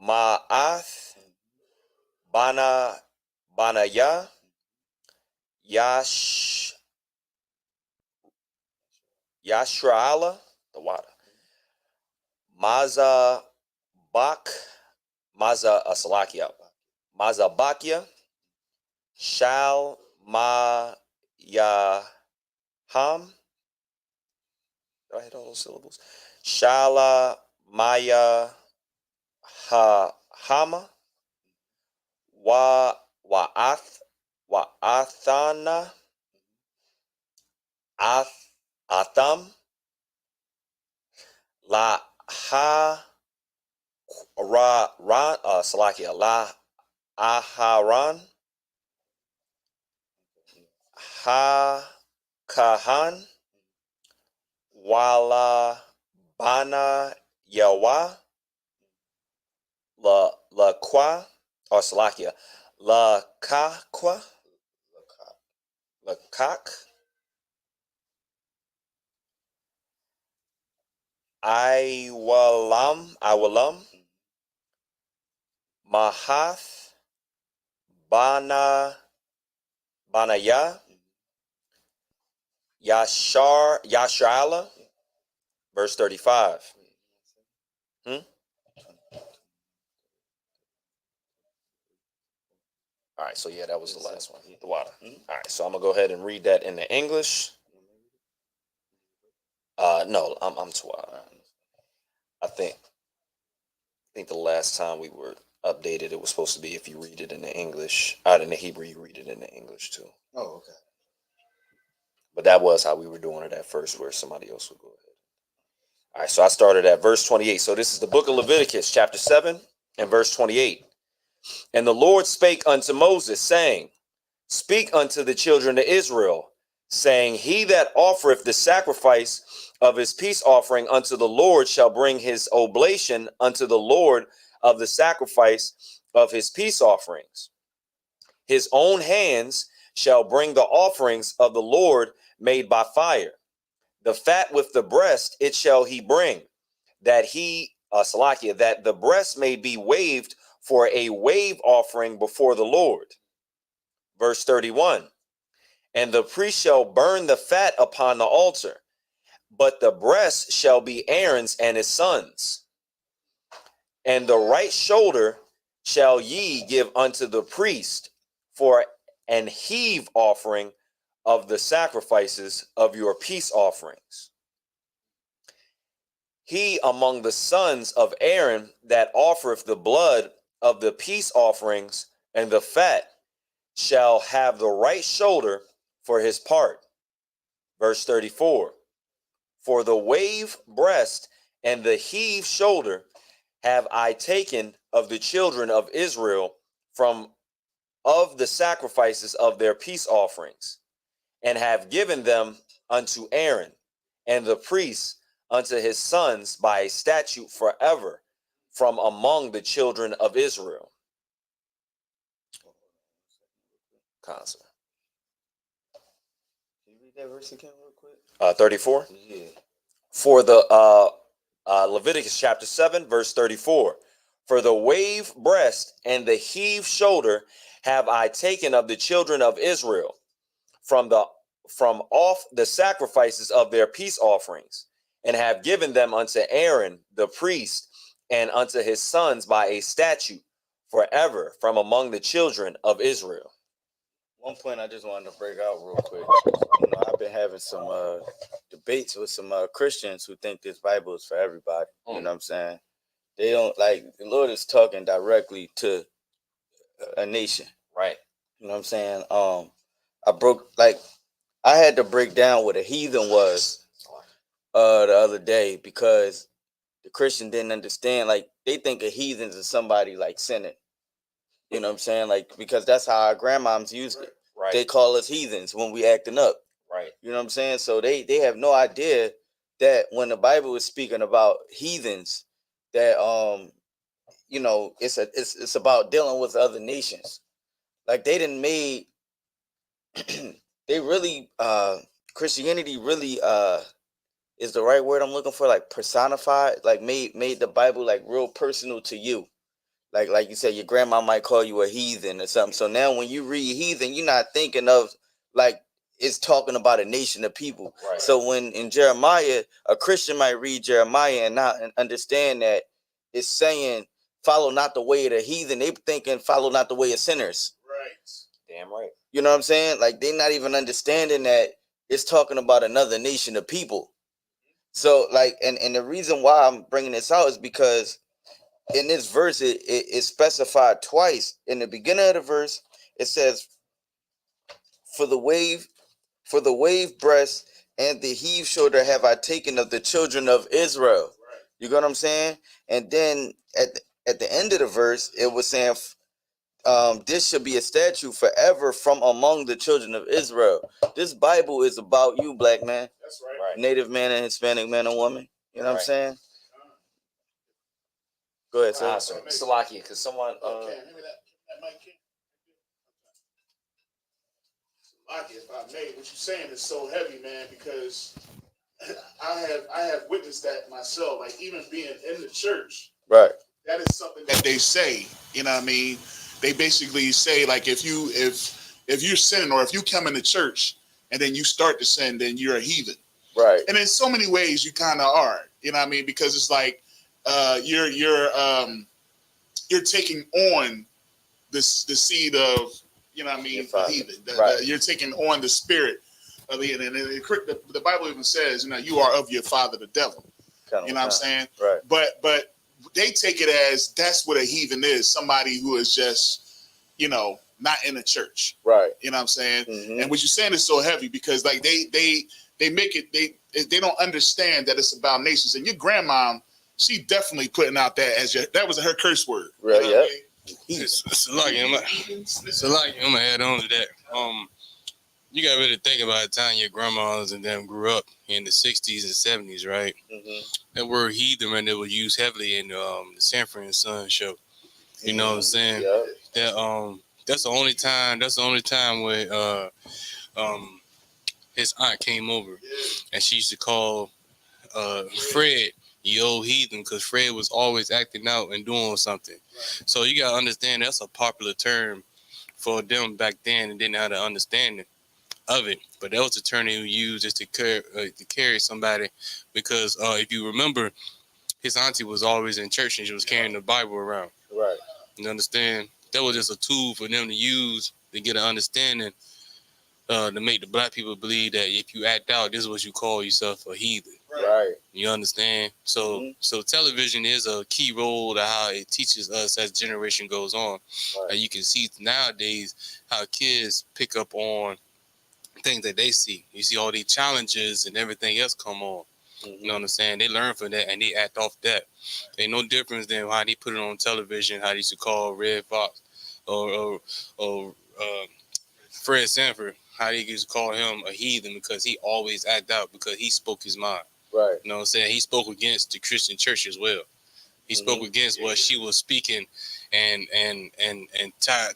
Ma'ath, Banaya, Yashra'ala, the water, Maza Salakia, Mazabakia, Shal Mayaham. Do I hit all those syllables? Shala Maya Hama, Wa'athana, Atham, La Salakia, La Aharan, Kahan, Wala Bana Yawa, La Kwa, or Salakia, La Kakwa, La Kak, Iwalam, Mahath, Banaya, Yasharala, verse 35. All right, so yeah, that was the last one, the water. All right, so I'm gonna go ahead and read that in the English. No, I'm 12. I think the last time we were updated, it was supposed to be if you read it in the English, in the Hebrew, you read it in the English too. Oh, okay. But that was how we were doing it at first, where somebody else would go ahead. All right, so I started at verse 28. So this is the book of Leviticus, chapter 7, and verse 28. And the Lord spake unto Moses, saying, Speak unto the children of Israel, saying, He that offereth the sacrifice of his peace offering unto the Lord shall bring his oblation unto the Lord of the sacrifice of his peace offerings. His own hands shall bring the offerings of the Lord made by fire. The fat with the breast it shall he bring, that that the breast may be waved for a wave offering before the Lord. Verse 31. And the priest shall burn the fat upon the altar, but the breast shall be Aaron's and his sons. And the right shoulder shall ye give unto the priest for an heave offering of the sacrifices of your peace offerings. He among the sons of Aaron that offereth the blood of the peace offerings and the fat shall have the right shoulder for his part. Verse 34. For the wave breast and the heave shoulder have I taken of the children of Israel from of the sacrifices of their peace offerings, and have given them unto Aaron and the priests unto his sons by a statute forever from among the children of Israel. Concert. Can you read that verse again real quick? 34? Yeah. For the Leviticus chapter 7, verse 34. For the wave breast and the heave shoulder have I taken of the children of Israel from off the sacrifices of their peace offerings, and have given them unto Aaron the priest and unto his sons by a statute forever from among the children of Israel. One point I just wanted to break out real quick. I've been having some debates with some Christians who think this Bible is for everybody. You know what I'm saying? They don't like the Lord is talking directly to a nation, right? You know what I'm saying? I had to break down what a heathen was the other day, because the Christian didn't understand. Like, they think a heathen is somebody like sinning. You know what I'm saying? Like, because that's how our grandmoms used it. Right. They call us heathens when we acting up. Right. You know what I'm saying? So they have no idea that when the Bible is speaking about heathens, that you know, it's about dealing with other nations. Like they didn't made they really Christianity really is the right word I'm looking for, like personified, like made the Bible like real personal to you. Like you said, your grandma might call you a heathen or something. So now when you read heathen, you're not thinking of like it's talking about a nation of people. Right. So when in Jeremiah, a Christian might read Jeremiah and not understand that it's saying follow not the way of the heathen. They thinking follow not the way of sinners. Right. Damn right. You know what I'm saying? Like they're not even understanding that it's talking about another nation of people. So like, and the reason why I'm bringing this out is because in this verse, it specified twice. In the beginning of the verse, it says, for the wave breast and the heave shoulder have I taken of the children of Israel. You got what I'm saying? And then at the end of the verse, it was saying, this shall be a statute forever from among the children of Israel. This Bible is about you, black man. That's right. Native man and Hispanic man and woman. You know what I'm saying? Go ahead, sir. Awesome. Salakia, because someone Salakia, if I may, what you're saying is so heavy, man, because I have witnessed that myself. Like even being in the church, right? That is something that they say. You know what I mean? They basically say like if you're sinning or if you come into church and then you start to sin, then you're a heathen. Right. And in so many ways you kind of are. You know what I mean? Because it's like you're taking on the seed of, you know what I mean, heathen. You're taking on the spirit of the heathen. And the Bible even says, you know, you are of your father the devil. You know what I'm saying? Right. But they take it as that's what a heathen is, somebody who is just, you know, not in the church. Right. You know what I'm saying? Mm-hmm. And what you're saying is so heavy because like they make it, they don't understand that it's about nations. And your grandma, she definitely putting out that was her curse word. Right. You know what Yeah. It's like I'm gonna add on to that. You gotta really think about the time your grandmas and them grew up in the 60s and 70s, right? Mm-hmm. That word heathen, man, that was used heavily in the Sanford and Son show. You know what I'm saying? Yeah. That's the only time where his aunt came over and she used to call Fred you old heathen, because Fred was always acting out and doing something. Right. So you gotta understand that's a popular term for them back then, and didn't have the understanding of it. But that was the term they would use just to carry somebody, because if you remember, his auntie was always in church and she was carrying the Bible around. Right. You understand? That was just a tool for them to use to get an understanding, to make the black people believe that if you act out, this is what you call yourself, a heathen. Right. You understand? So so television is a key role to how it teaches us as generation goes on. Right. You can see nowadays how kids pick up on things that they see. You see all these challenges and everything else come on. Mm-hmm. You know what I'm saying? They learn from that and they act off that. Ain't no difference than how they put it on television, how they used to call Red Fox or Fred Sanford, how they used to call him a heathen because he always act out because he spoke his mind. Right. You know what I'm saying? He spoke against the Christian church as well. He spoke against what she was speaking and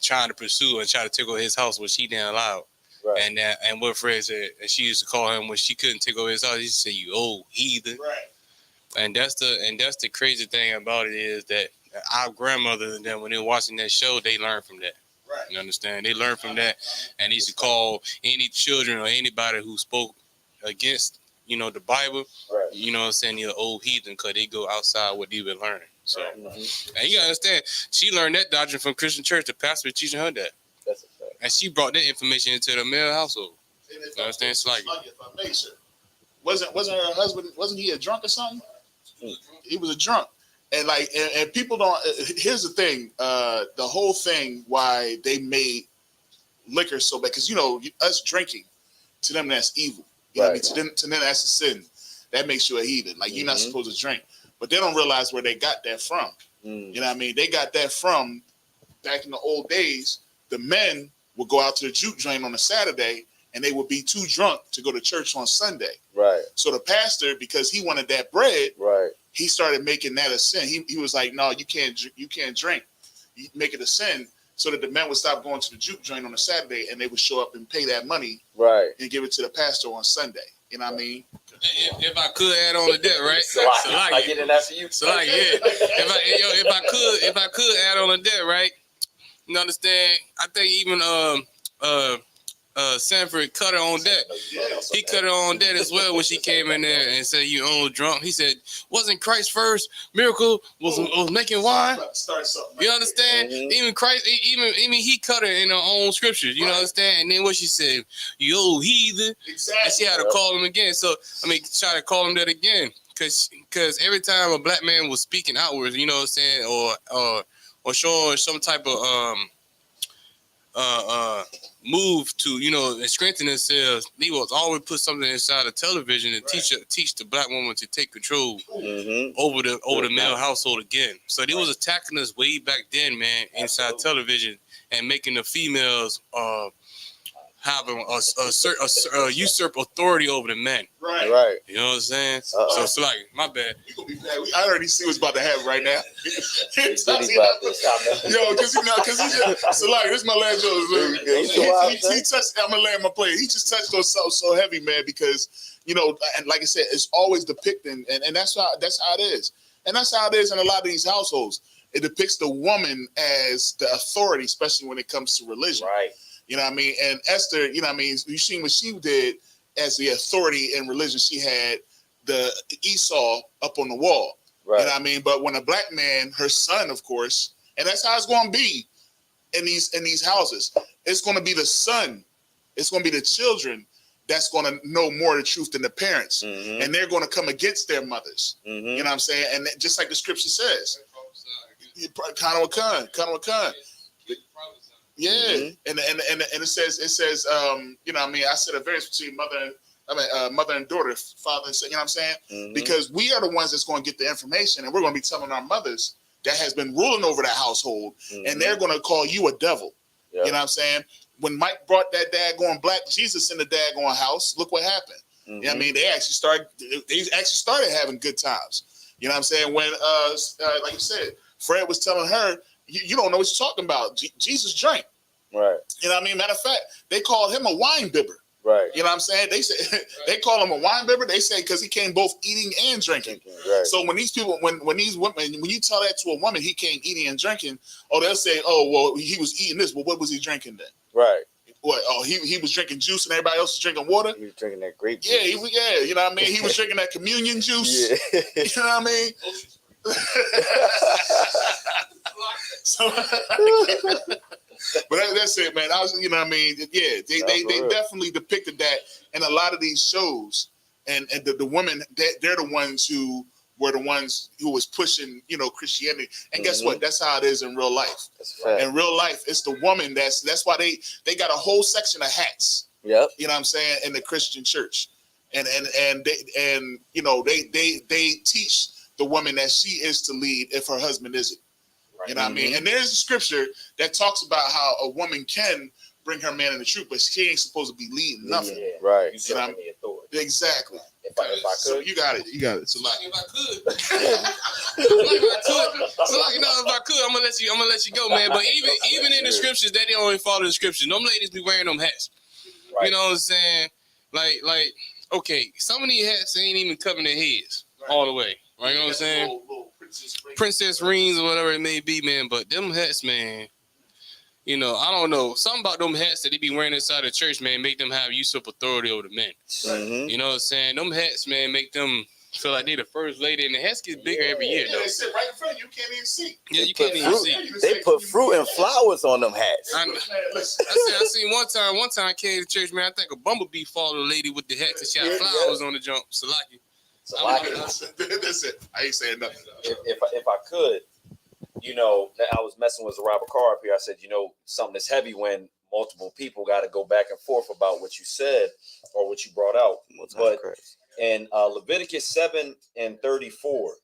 trying to pursue and try to tickle his house, which he didn't allow. Right. And what Fred said, and she used to call him when she couldn't take over his house, he used to say, "You old heathen." Right. And that's the crazy thing about it is that our grandmother and them, when they're watching that show, they learn from that. Right. You understand? They learn from that, and they used to call any children or anybody who spoke against, you know, the Bible, right, you know what I'm saying, you're old heathen, because they go outside what they've been learning. So, and you gotta understand, she learned that doctrine from Christian church. The pastor was teaching her that. That's a fact. And she brought that information into the male household. You understand? It's like, if I may, sir, wasn't her husband? Wasn't he a drunk or something? He was a drunk, and like, and people don't. Here's the thing: the whole thing why they made liquor so bad, because you know, us drinking, to them that's evil. You know what I mean? To them that's a sin. That makes you a heathen. Like, you're not supposed to drink, but they don't realize where they got that from. You know what I mean? They got that from back in the old days. The men would go out to the juke joint on a Saturday and they would be too drunk to go to church on Sunday. Right. So the pastor, because he wanted that bread, right, he started making that a sin. He was like, no, you can't drink. You make it a sin, so that the men would stop going to the juke joint on a Saturday, and they would show up and pay that money, right, and give it to the pastor on Sunday. You know what I mean? If I could add on to that, right? So I get it after you. So like, yeah. If I could add on to that, right? You understand? I think even Sanford cut her on that. He cut her on that as well when she came in there and said, "You old drunk." He said, "Wasn't Christ first? Miracle was making wine." Start something. You understand? Mm-hmm. Even Christ, even he cut her in her own scriptures. You understand? And then what she said, "You old heathen." Exactly. And she had to call him again. So I mean, try to call him that again, because every time a black man was speaking outwards, you know what I'm saying, or showing some type of move to, you know, and strengthen themselves, they was always put something inside the television and teach the black woman to take control over the male household again. So they was attacking us way back then, man, inside television, and making the females have a usurp authority over the men. Right. You know what I'm saying? Uh-oh. So like, my bad. You gonna be bad. I already see what's about to happen right now. Yo, because so like, this is my last joke. He touched. I'm gonna land my plane. He just touched on something so heavy, man, because you know, and like I said, it's always depicting, and that's how it is, and that's how it is in a lot of these households. It depicts the woman as the authority, especially when it comes to religion. Right. You know what I mean? And Esther, you know what I mean? You seen what she did as the authority in religion. She had the Esau up on the wall. Right. You know what I mean? But when a black man, her son, of course, and that's how it's going to be in these houses. It's going to be the son. It's going to be the children that's going to know more of the truth than the parents. Mm-hmm. And they're going to come against their mothers. Mm-hmm. You know what I'm saying? And just like the scripture says, Khan. Yeah, mm-hmm. and it says you know what I mean, I said a variance between mother and daughter, father and son, you know what I'm saying? Mm-hmm. Because we are the ones that's going to get the information, and we're going to be telling our mothers that has been ruling over that household, mm-hmm. and they're going to call you a devil. Yep. You know what I'm saying? When Mike brought that daggone black Jesus in the daggone house, look what happened. Mm-hmm. You know what I mean? They actually started having good times. You know what I'm saying? When like you said, Fred was telling her, you don't know what you're talking about. Jesus drank. Right. You know what I mean? Matter of fact, they called him a wine bibber. Right. You know what I'm saying? They say they call him a wine bibber. They say because he came both eating and drinking. Right. So when these people, when these women, when you tell that to a woman, he came eating and drinking, they'll say, oh, well, he was eating this. Well, what was he drinking then? Right. What? Oh, he was drinking juice and everybody else was drinking water. He was drinking that grape juice. Yeah, you know what I mean? He was drinking that communion juice. Yeah. You know what I mean? So, but that's it, man. You know what I mean? Yeah, they definitely depicted that in a lot of these shows, and the women, they're the ones who were the ones who was pushing, you know, Christianity. And guess what? That's how it is in real life. In real life, it's the woman that's why they got a whole section of hats. Yep. You know what I'm saying? In the Christian church, and you know they teach the woman that she is to lead if her husband isn't. Right. You know what I mean? And there's a scripture that talks about how a woman can bring her man in the truth, but she ain't supposed to being nothing. Yeah. Right. You know what I mean? Exactly. If I could. So you got it. So like, if I could. So like, you know, if I could, I'm gonna let you go, man. But even in the scriptures, they don't even follow the scriptures. Them ladies be wearing them hats. Right. You know what I'm saying? Like, okay, some of these hats ain't even covering their heads all the way. Right? You know what I'm saying? Princess rings or whatever it may be, man. But them hats, man, you know, I don't know. Something about them hats that they be wearing inside the church, man, make them have usurp authority over the men. Mm-hmm. You know what I'm saying? Them hats, man, make them feel like they the first lady, and the hats get bigger every year, though. They sit right in front of you. You can't even see. Yeah, you can't even see. They put fruit and flowers on them hats. I seen one time I came to church, man, I think a bumblebee followed a lady with the hat and she had flowers on the jump. That's it. I ain't saying nothing. If I could, you know, I was messing with Robert Carr up here. I said, you know, something that's heavy when multiple people got to go back and forth about what you said or what you brought out. But in Leviticus 7:34,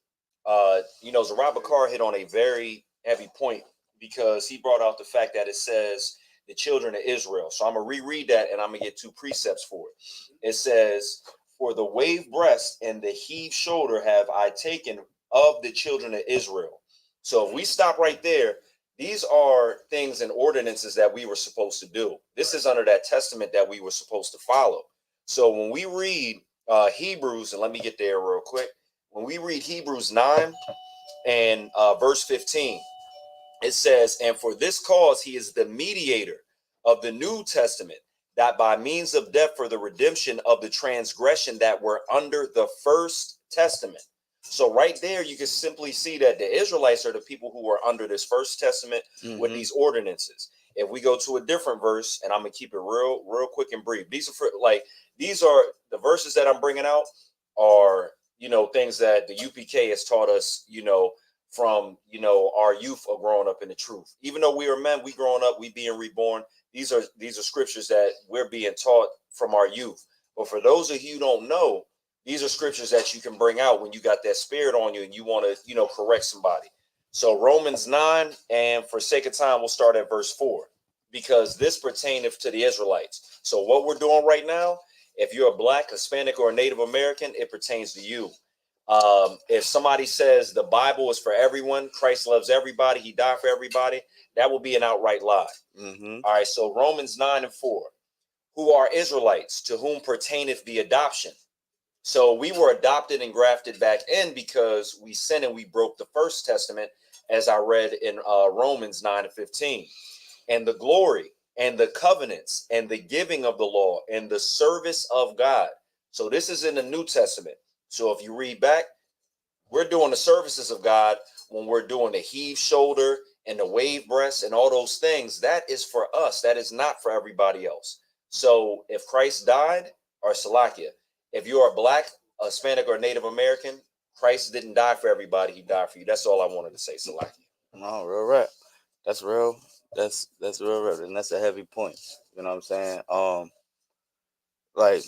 you know, Robert Carr hit on a very heavy point because he brought out the fact that it says the children of Israel. So I'm going to reread that, and I'm going to get 2 precepts for it. It says, for the wave breast and the heave shoulder have I taken of the children of Israel. So if we stop right there, these are things and ordinances that we were supposed to do. This is under that testament that we were supposed to follow. So when we read Hebrews, and let me get there real quick. When we read Hebrews 9 and verse 15, it says, and for this cause he is the mediator of the New Testament, that by means of death for the redemption of the transgression that were under the first testament. So right there, you can simply see that the Israelites are the people who are under this first testament with these ordinances. If we go to a different verse, and I'm gonna keep it real quick and brief. These are the verses that I'm bringing out are, things that the UPK has taught us, from, our youth of growing up in the truth. Even though we are men, we growing up, we being reborn. These are scriptures that we're being taught from our youth. But for those of you who don't know, these are scriptures that you can bring out when you got that spirit on you and you want to, correct somebody. So Romans 9, and for sake of time, we'll start at verse 4, because this pertaineth to the Israelites. So what we're doing right now, if you're a Black, Hispanic, or a Native American, it pertains to you. If somebody says the Bible is for everyone, Christ loves everybody, he died for everybody, that will be an outright lie. All right, so Romans 9 and 4, who are Israelites, to whom pertaineth the adoption. So we were adopted and grafted back in because we sinned and we broke the first testament, as I read in Romans 9 and 15. And the glory and the covenants and the giving of the law and the service of God. So this is in the New Testament. So if you read back, we're doing the services of God when we're doing the heave shoulder and the wave breast and all those things. That is for us. That is not for everybody else. So if Christ died, or Salakia, if you are Black, Hispanic, or Native American, Christ didn't die for everybody. He died for you. That's all I wanted to say, Salakia. No, real rap. That's real. That's real rap, and that's a heavy point. You know what I'm saying? Like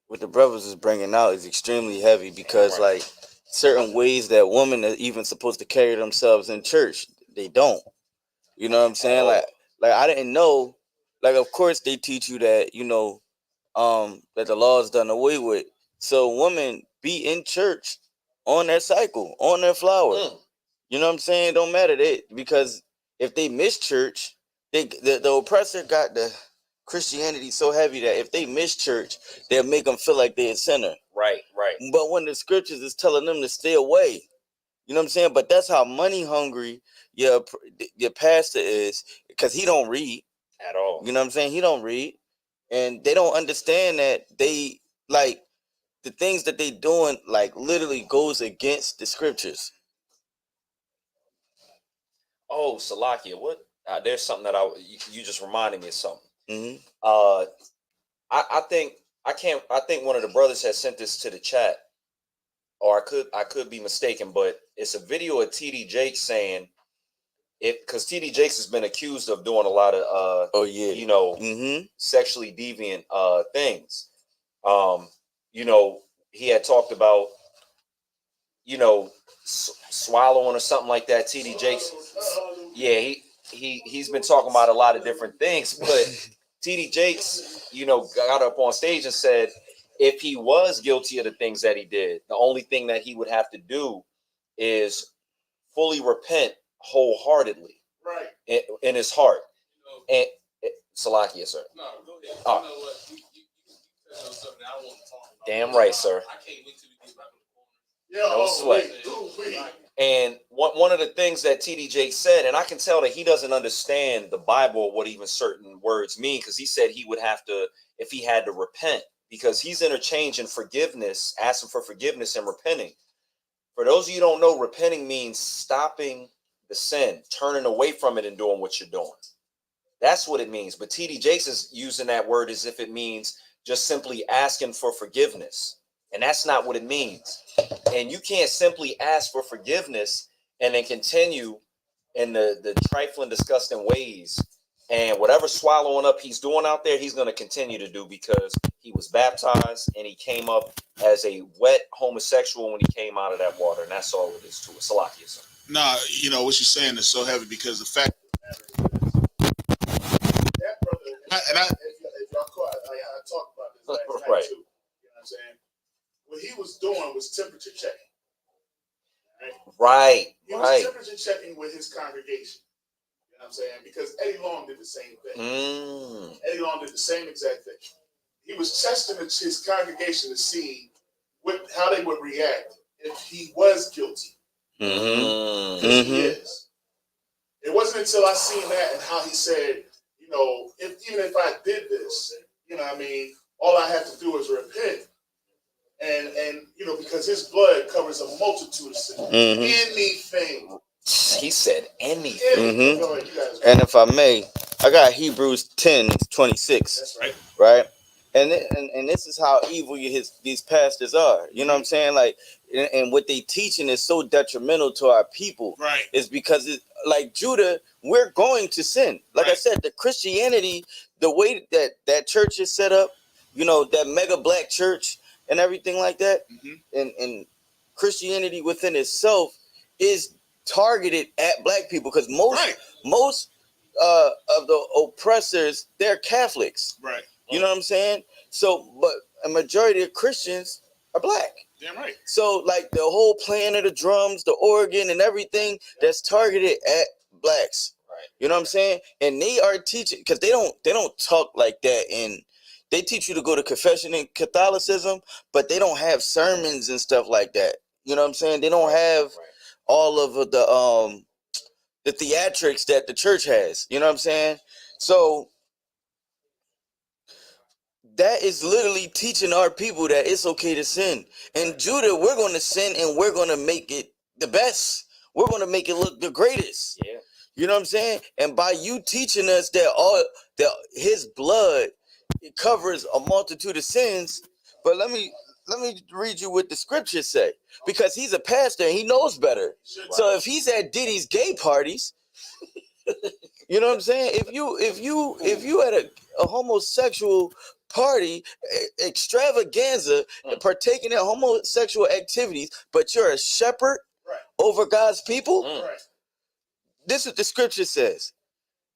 what the brothers is bringing out is extremely heavy, because like certain ways that women are even supposed to carry themselves in church, they don't. You know what I'm saying? Like I didn't know. Like, of course they teach you that, that the law is done away with. So women be in church on their cycle, on their flower. You know what I'm saying? It don't matter because if they miss church, the oppressor got the Christianity so heavy that if they miss church, they'll make them feel like they're a sinner. Right. But when the scriptures is telling them to stay away, you know what I'm saying? But that's how money hungry your pastor is, because he don't read at all. You know what I'm saying? He don't read, and they don't understand that they like the things that they doing like literally goes against the scriptures. Oh, Salakia, what? There's something that you just reminded me of something. I think one of the brothers has sent this to the chat, or I could be mistaken, but it's a video of TD Jakes saying it, because TD Jakes has been accused of doing a lot of sexually deviant things. He had talked about swallowing or something like that. TD Jakes, yeah, he's been talking about a lot of different things, but TD Jakes, got up on stage and said if he was guilty of the things that he did, the only thing that he would have to do is fully repent wholeheartedly, right, in his heart. And Salakia, sir. No, go ahead. You know what? You said something I want to talk about. Damn right, sir. I can't wait till we get back in the corner. No sweat. And one of the things that TD Jakes said, and I can tell that he doesn't understand the Bible or what even certain words mean, because he said he would have to, if he had to repent, because he's interchanging forgiveness, asking for forgiveness and repenting. For those of you who don't know, repenting means stopping the sin, turning away from it and doing what you're doing. That's what it means. But TD Jakes is using that word as if it means just simply asking for forgiveness. And that's not what it means. And you can't simply ask for forgiveness and then continue in the trifling, disgusting ways. And whatever swallowing up he's doing out there, he's going to continue to do, because he was baptized and he came up as a wet homosexual when he came out of that water. And that's all it is to it. Salakia, sir. Nah, what you're saying is so heavy, because the fact of the matter is that and if y'all caught, I talked about this last night too. You know what I'm saying? What he was doing was temperature checking. Right. He was temperature checking with his congregation. You know what I'm saying? Because Eddie Long did the same thing. Eddie Long did the same exact thing. He was testing his congregation to see how they would react if he was guilty. Because he is. It wasn't until I seen that and how he said, you know, even if I did this, you know what I mean, all I have to do is repent. And you know, because his blood covers a multitude of sins. Anything. He said anything. And if I may, I got Hebrews 10:26. That's right. Right? And this is how evil these pastors are. You know what I'm saying? Like, and what they teaching is so detrimental to our people. Right. It's because like Judah, we're going to sin. Like I said, the Christianity, the way that church is set up, you know, that mega black church and everything like that, and Christianity within itself is targeted at black people because most of the oppressors, they're Catholics. Right. You know what I'm saying? So, but a majority of Christians are black. Damn right. So, like the whole playing of the drums, the organ, and everything that's targeted at blacks. Right. You know what I'm saying? And they are teaching because they don't talk like that. And they teach you to go to confession in Catholicism, but they don't have sermons and stuff like that. You know what I'm saying? They don't have all of the theatrics that the church has. You know what I'm saying? So that is literally teaching our people that it's okay to sin. And Judah, we're going to sin and we're going to make it the best. We're going to make it look the greatest. Yeah. You know what I'm saying? And by you teaching us that his blood, it covers a multitude of sins. But let me read you what the scriptures say, because he's a pastor and he knows better. So if he's at Diddy's gay parties, you know what I'm saying? If you at a homosexual party, extravaganza, partaking in homosexual activities, but you're a shepherd over God's people, this is what the scripture says.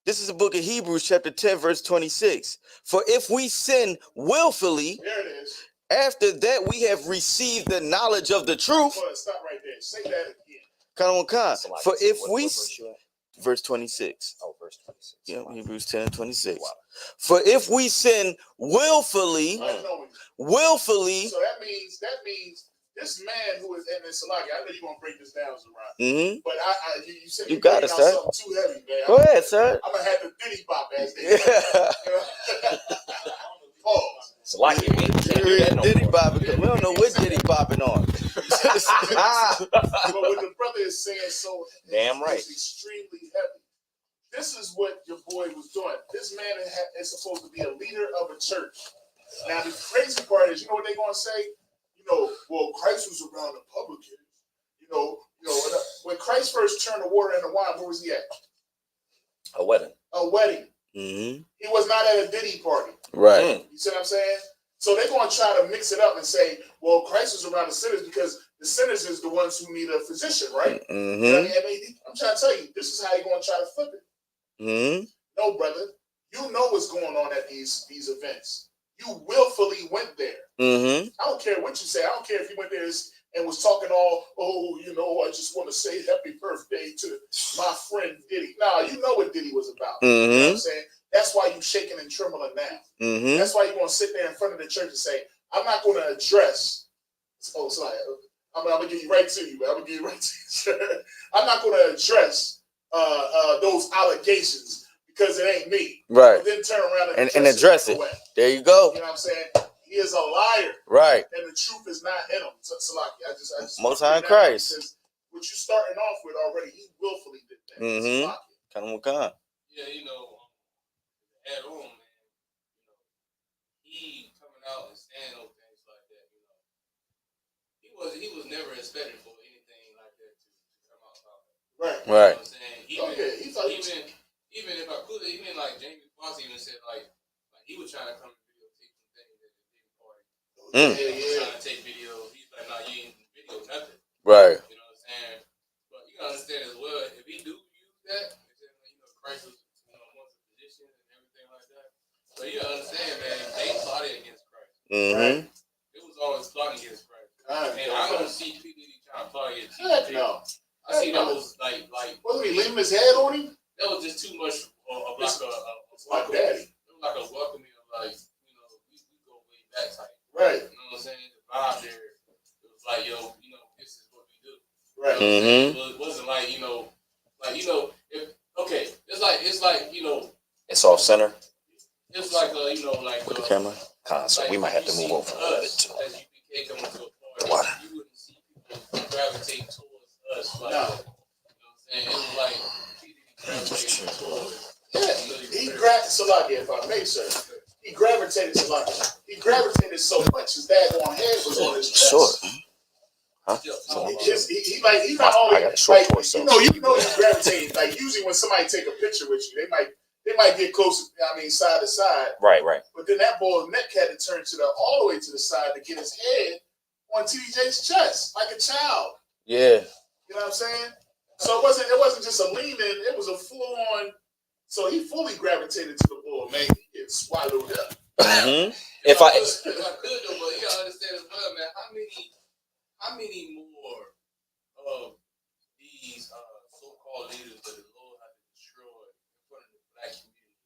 This is the book of Hebrews chapter 10 verse 26. For if we sin willfully, there it is. After that we have received the knowledge of the truth. Stop right there. Say that again. For if we verse 26. Oh, verse 26. Yeah, Hebrews 10 and 26. Wow. For if we sin willfully, So that means this man who is in this Salaki, I know you're gonna break this down, Zerah. But you said you got it, sir. Too heavy, man. Go ahead, sir. I'm gonna have the Diddy Bop as they Pause. Salaki, Diddy bopping. We don't know what Diddy bopping on. But what the brother is saying, so damn right, is extremely heavy. This is what your boy was doing. This man is supposed to be a leader of a church. Now the crazy part is, you know what they're gonna say? You know, well, Christ was around the publicans. You know, when Christ first turned the water into wine, where was he at? A wedding. A wedding. He was not at a Diddy party. Right. You see what I'm saying? So they're going to try to mix it up and say, well, Christ was around the sinners because the sinners is the ones who need a physician, right? You know what I mean? I'm trying to tell you, this is how you're going to try to flip it. No, brother. You know what's going on at these events. You willfully went there. I don't care what you say. I don't care if you went there and was talking all, I just want to say happy birthday to my friend Diddy. Nah, you know what Diddy was about. You know what I'm saying? That's why you shaking and trembling now. That's why you're going to sit there in front of the church and say, I'm not going to address. Oh, sorry. I'm going to give you right to you, man. I'm going to give you right to you. I'm not going to address those allegations because it ain't me. Right. But then turn around and address it. There you go. You know what I'm saying? He is a liar. Right. And the truth is not in him. Salaki, I just Most High in Christ. What you starting off with already, he willfully did that. Yeah, at home, man. He coming out and saying those things like that, he was never expected for anything like that to come out about it. Right. You know what I'm saying? Even if I could, even like Jamie Foxx even said like he was trying to come to videotape some things at the Diddy party. He was trying to take videos. He's like, no, you ain't video nothing. Right. You know what I'm saying? But you gotta understand as well, if he do use that, Christ was once a physician and everything like that. But you understand, man, they plotted against Christ. Mm-hmm. It was always plotting against Christ. And I don't see people trying to plot against Heck no. I see that was like wasn't he leaving his head on him? That was just too much of like my daddy. It was like a welcoming of like, you know, we go way back type. Right. You know what I'm saying? The vibe there, it was like, yo, you know, this is what we do. Right. You know it wasn't like, you know, if okay, it's like, you know, It's off center. it's like you know, like With the camera. So like we might have to move over a little bit us too. as UPK coming to a party, you wouldn't see people gravitate towards us like that. You know what I'm saying? It was like He gravitated, if I may, sir. He gravitated so much his daggone head was on his chest. Sure. Huh? He not only like, you know he's gravitating. Like usually when somebody take a picture with you, they might get close. I mean, side to side. Right. But then that boy's neck had to turn all the way to the side to get his head on TDJ's chest, like a child. Yeah. You know what I'm saying? So it wasn't just a lean in, it was a full on. So he fully gravitated to the bull, man. He gets swallowed up. Mm-hmm. If I could though, but you gotta understand as well, man, how many more of these so-called leaders that the Lord had to destroy in front of the black community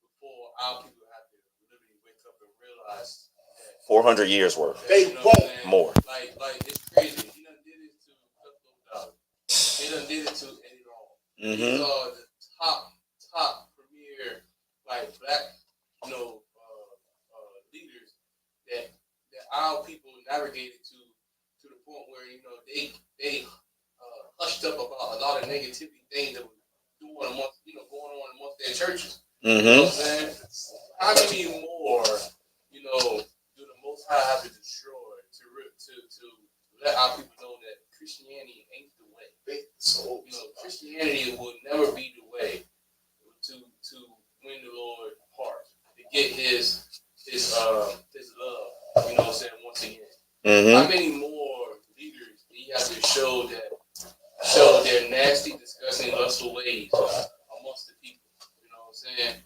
before our people have to literally wake up and realize that 400 years worth. They won't more. Like it's crazy. He done did it to Cutthroat. He done did it to Eddie Long. These are the top premier like black, you know, leaders that our people navigated to the point where, you know, they hushed up about a lot of negativity things that were going on amongst their churches. You know what I'm saying? How many more, you know, do the Most High have to destroy to let our people know that Christianity ain't the way? So, you know, Christianity will never be the way to win the Lord's heart, to get his love. You know what I'm saying? Once again, how many more leaders do you have to show their nasty, disgusting, lustful ways amongst the people? You know what I'm saying?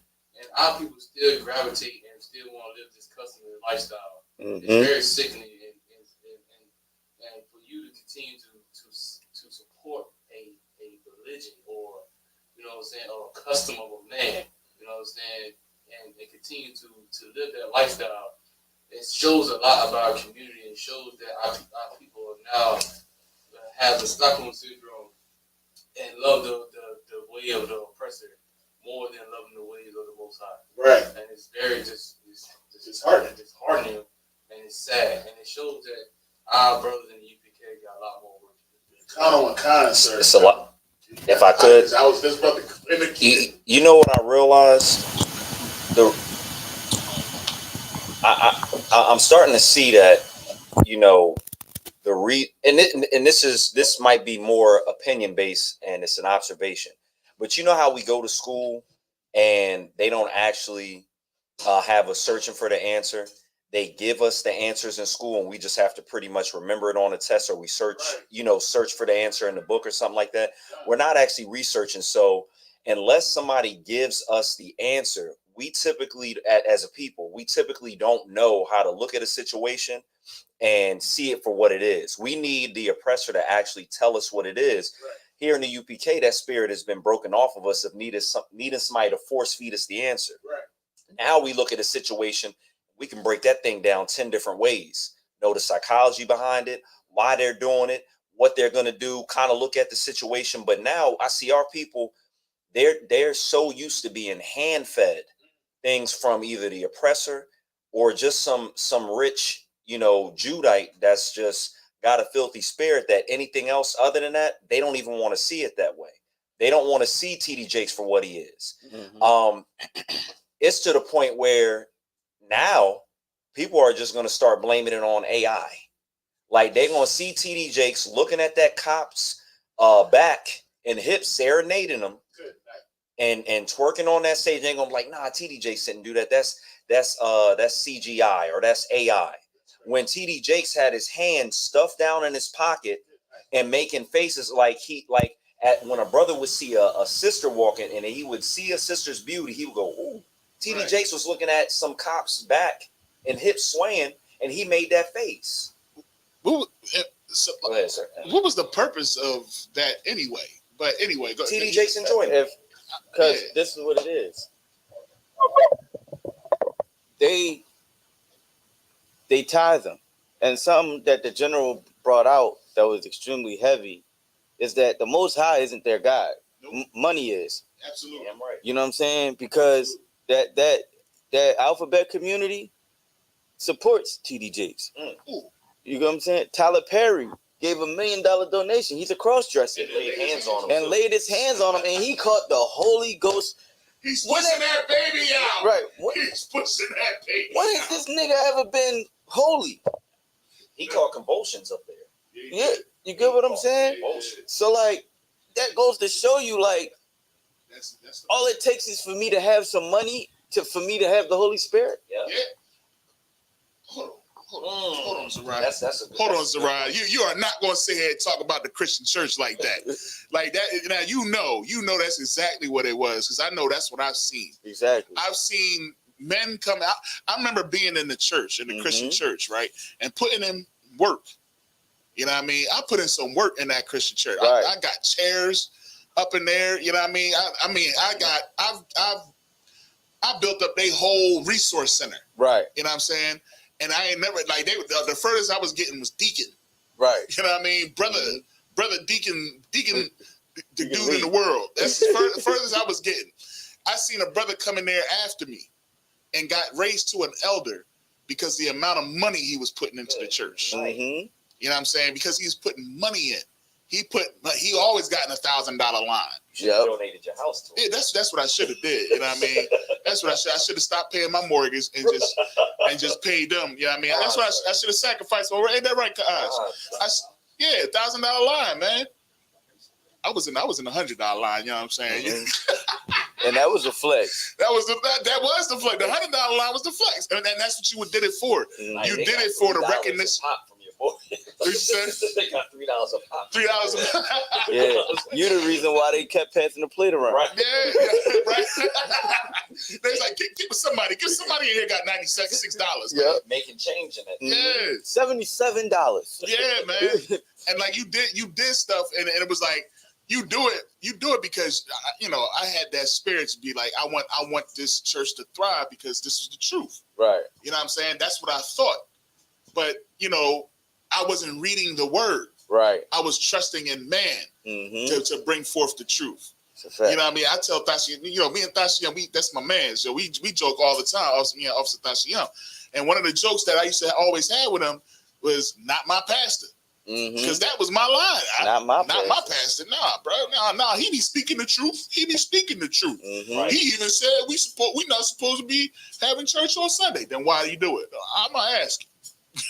And our people still gravitate and still want to live this customary lifestyle. It's very sickening, and for you to continue to support a religion or, you know what I'm saying, or a custom of a man, you know what I'm saying, and continue to live that lifestyle. It shows a lot about our community. It shows that our people are now have the Stockholm syndrome and love the way of the oppressor more than loving the ways of the Most High. Right. And it's very it's disheartening and it's sad. And it shows that our brothers in the UPK got a lot more work to do. Kind of, sir. It's a lot. If I could, I was just about to. You know what I realized? I'm starting to see that, you know, this might be more opinion based and it's an observation, but you know how we go to school and they don't actually have a searching for the answer. They give us the answers in school and we just have to pretty much remember it on a test, or we search for the answer in the book or something like that. We're not actually researching. So unless somebody gives us the answer, we typically, as a people, we typically don't know how to look at a situation and see it for what it is. We need the oppressor to actually tell us what it is. Right. Here in the UPK, that spirit has been broken off of us of needing somebody to force feed us the answer. Right. Now we look at a situation, we can break that thing down 10 different ways. Know the psychology behind it, why they're doing it, what they're going to do, kind of look at the situation. But now I see our people, they're so used to being hand-fed things from either the oppressor or just some rich, you know, Judite that's just got a filthy spirit, that anything else other than that, they don't even want to see it that way. They don't want to see TD Jakes for what he is. It's to the point where now people are just going to start blaming it on AI. Like they're going to see TD Jakes looking at that cop's back and hips, serenading him and twerking on that stage. They're going to be like, nah, TD Jakes didn't do that. That's CGI or that's AI. When TD Jakes had his hand stuffed down in his pocket and making faces when a brother would see a sister walking and he would see a sister's beauty, he would go, ooh, TD Jakes was looking at some cop's back and hips swaying, and he made that face. What was the purpose of that anyway? But anyway, go TD Jakes enjoying it. Because this is what it is. They tithe them. And something that the general brought out that was extremely heavy is that the Most High isn't their God. Nope. Money is. Absolutely. I'm right. You know what I'm saying? Because that alphabet community supports TD Jakes. You know what I'm saying? Tyler Perry gave $1 million donation. He's a cross-dresser. And laid hands on him. And laid his hands on him, and he caught the Holy Ghost. He's pushing that baby out. Right. He's pushing that baby When has this nigga ever been holy? He caught convulsions up there. Yeah. You get what I'm saying? So, like, that goes to show you, like, all it takes is for me to have some money for me to have the Holy Spirit. Yeah. Hold on, Zariah. Hold on, Zariah. You are not going to sit here and talk about the Christian church like that. Like that. Now, you know that's exactly what it was, because I know that's what I've seen. Exactly. I've seen men come out. I remember being in the church, in the Christian church, right, and putting in work. You know what I mean? I put in some work in that Christian church. Right. I got chairs up in there. You know what I mean? I built up their whole resource center. Right. You know what I'm saying? And I ain't never, like, the furthest I was getting was deacon. Right. You know what I mean? Brother deacon, the dude in the world. That's the furthest I was getting. I seen a brother come in there after me and got raised to an elder because the amount of money he was putting into the church. Mm-hmm. You know what I'm saying? Because he was putting money in. He always got in $1,000 line. You donated your house to him. Yeah, that's what I should have did. You know what I mean? That's what I should have stopped paying my mortgage and just paid them. You know what I mean? That's what I should have sacrificed. Well, ain't that right, Ka'aj? Yeah, $1,000 line, man. I was in the $100 line. You know what I'm saying? Mm-hmm. And that was a flex. That was the flex. The $100 line was the flex, and that's what you did it for. Mm-hmm. You did it for the recognition. They got $3 a pop. $3 a pop. Yeah, you're the reason why they kept passing the plate around. Right. Yeah, right. They was like, give somebody in here got $96. Yeah, making change in it. Yeah, $77. Yeah, man. And like you did stuff, and it was like you do it because I had that spirit to be like, I want this church to thrive because this is the truth. Right. You know what I'm saying? That's what I thought. But I wasn't reading the word. Right. I was trusting in man to bring forth the truth. You know what I mean? I tell Tashi, me and Tashi, that's my man. So we joke all the time, me and Officer Tashi. And one of the jokes that I used to always have with him was not my pastor. Because that was my line. Not my pastor. Nah, bro. Nah. He be speaking the truth. Right. He even said we not supposed to be having church on Sunday. Then why do you do it? I'm gonna ask you.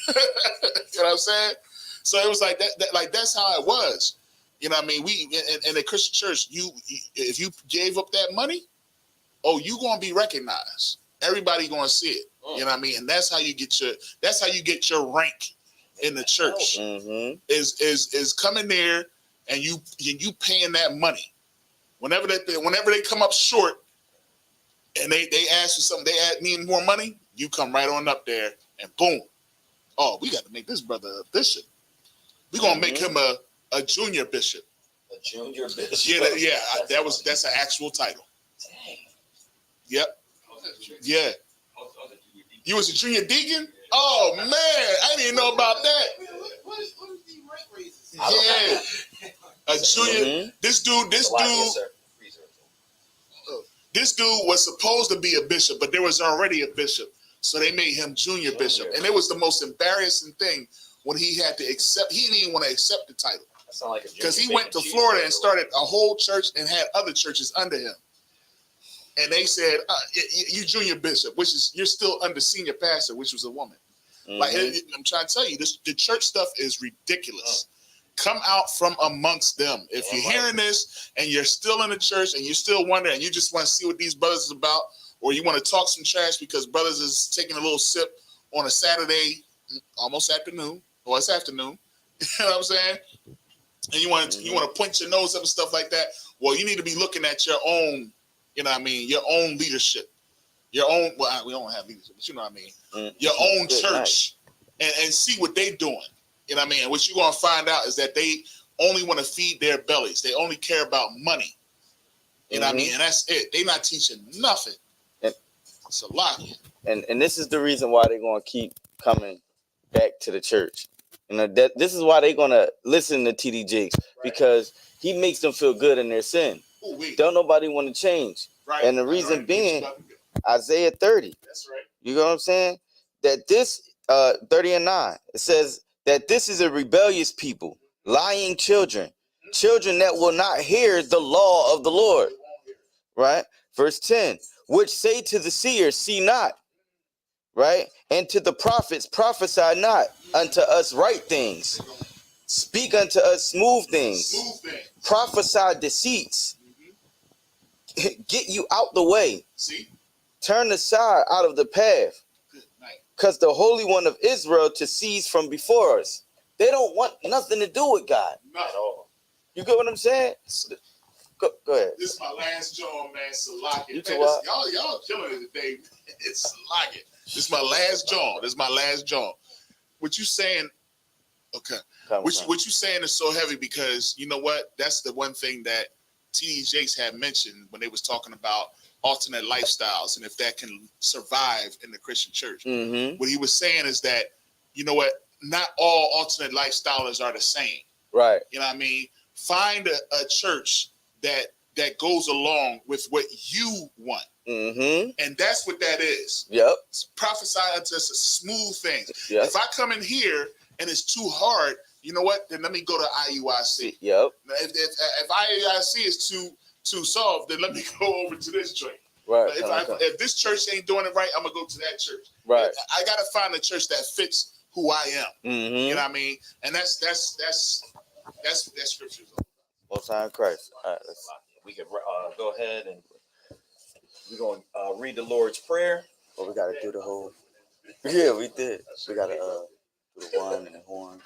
You know what I'm saying? So it was like that. Like that's how it was. You know what I mean? We in the Christian church, if you gave up that money, you gonna be recognized. Everybody gonna see it. You know what I mean? And that's how you get your rank in the church. Is coming there and you paying that money. Whenever they come up short and they ask for something, they need more money, you come right on up there and boom. Oh, we got to make this brother a bishop. We're gonna make him a junior bishop. A junior bishop. Yeah. That's an actual title. Dang. Yep. Yeah. You was a junior deacon? Oh man, I didn't know about that. What is the rank raises? Yeah. A junior. This dude was supposed to be a bishop, but there was already a bishop. So they made him junior bishop. And it was the most embarrassing thing when he had to accept. He didn't even want to accept the title. Because he went to Florida and started a whole church and had other churches under him. And they said, you junior bishop, which is, you're still under senior pastor, which was a woman. Like, I'm trying to tell you, the church stuff is ridiculous. Come out from amongst them. If you're hearing this and you're still in the church and you're still wondering and you just want to see what these brothers is about, or you want to talk some trash because brothers is taking a little sip on a Saturday, almost afternoon, or it's afternoon, you know what I'm saying? And you want to point your nose up and stuff like that. Well, you need to be looking at your own, you know what I mean, your own leadership. Your own, well, we don't have these, but you know what I mean. Your own church, and see what they doing. You know what I mean? And what you're gonna find out is that they only want to feed their bellies. They only care about money. You know what I mean? And that's it. They not teaching nothing. It's a lot. And this is the reason why they're gonna keep coming back to the church. You know, that this is why they're gonna listen to TD Jakes, because he makes them feel good in their sin. Don't nobody want to change. Right. And the reason being, Isaiah 30. That's right. You know what I'm saying? That this 30 and 9, it says that this is a rebellious people, lying children, children that will not hear the law of the Lord. Right? Verse 10, which say to the seers, see not. Right? And to the prophets, prophesy not unto us right things. Speak unto us smooth things. Prophesy deceits. Get you out the way. See? Turn aside out of the path. Because the Holy One of Israel to cease from before us. They don't want nothing to do with God. Not at all. You get what I'm saying? Go ahead. This is my last job, man. Salaki. Y'all killing it today. It's Salaki. This is my last job. This is my last job. What you saying? Okay. What you saying is so heavy because you know what? That's the one thing that T.D. Jakes had mentioned when they was talking about alternate lifestyles and if that can survive in the Christian church. What he was saying is that, you know what? Not all alternate lifestylers are the same. Right. You know what I mean? Find a church that goes along with what you want. And that's what that is. Yep. It's prophesy unto us a smooth thing. Yep. If I come in here and it's too hard, you know what? Then let me go to IUIC. Yep. If IUIC is too soft, then let me go over to this joint. Right. If this church ain't doing it right, I'm gonna go to that church. Right. I gotta find a church that fits who I am. You know what I mean? And that's what that scripture is. Most High in Christ. All right, we can go ahead and we're going to read the Lord's Prayer. Well, we got to do the whole. Yeah, we did. We got to do the one and the horn.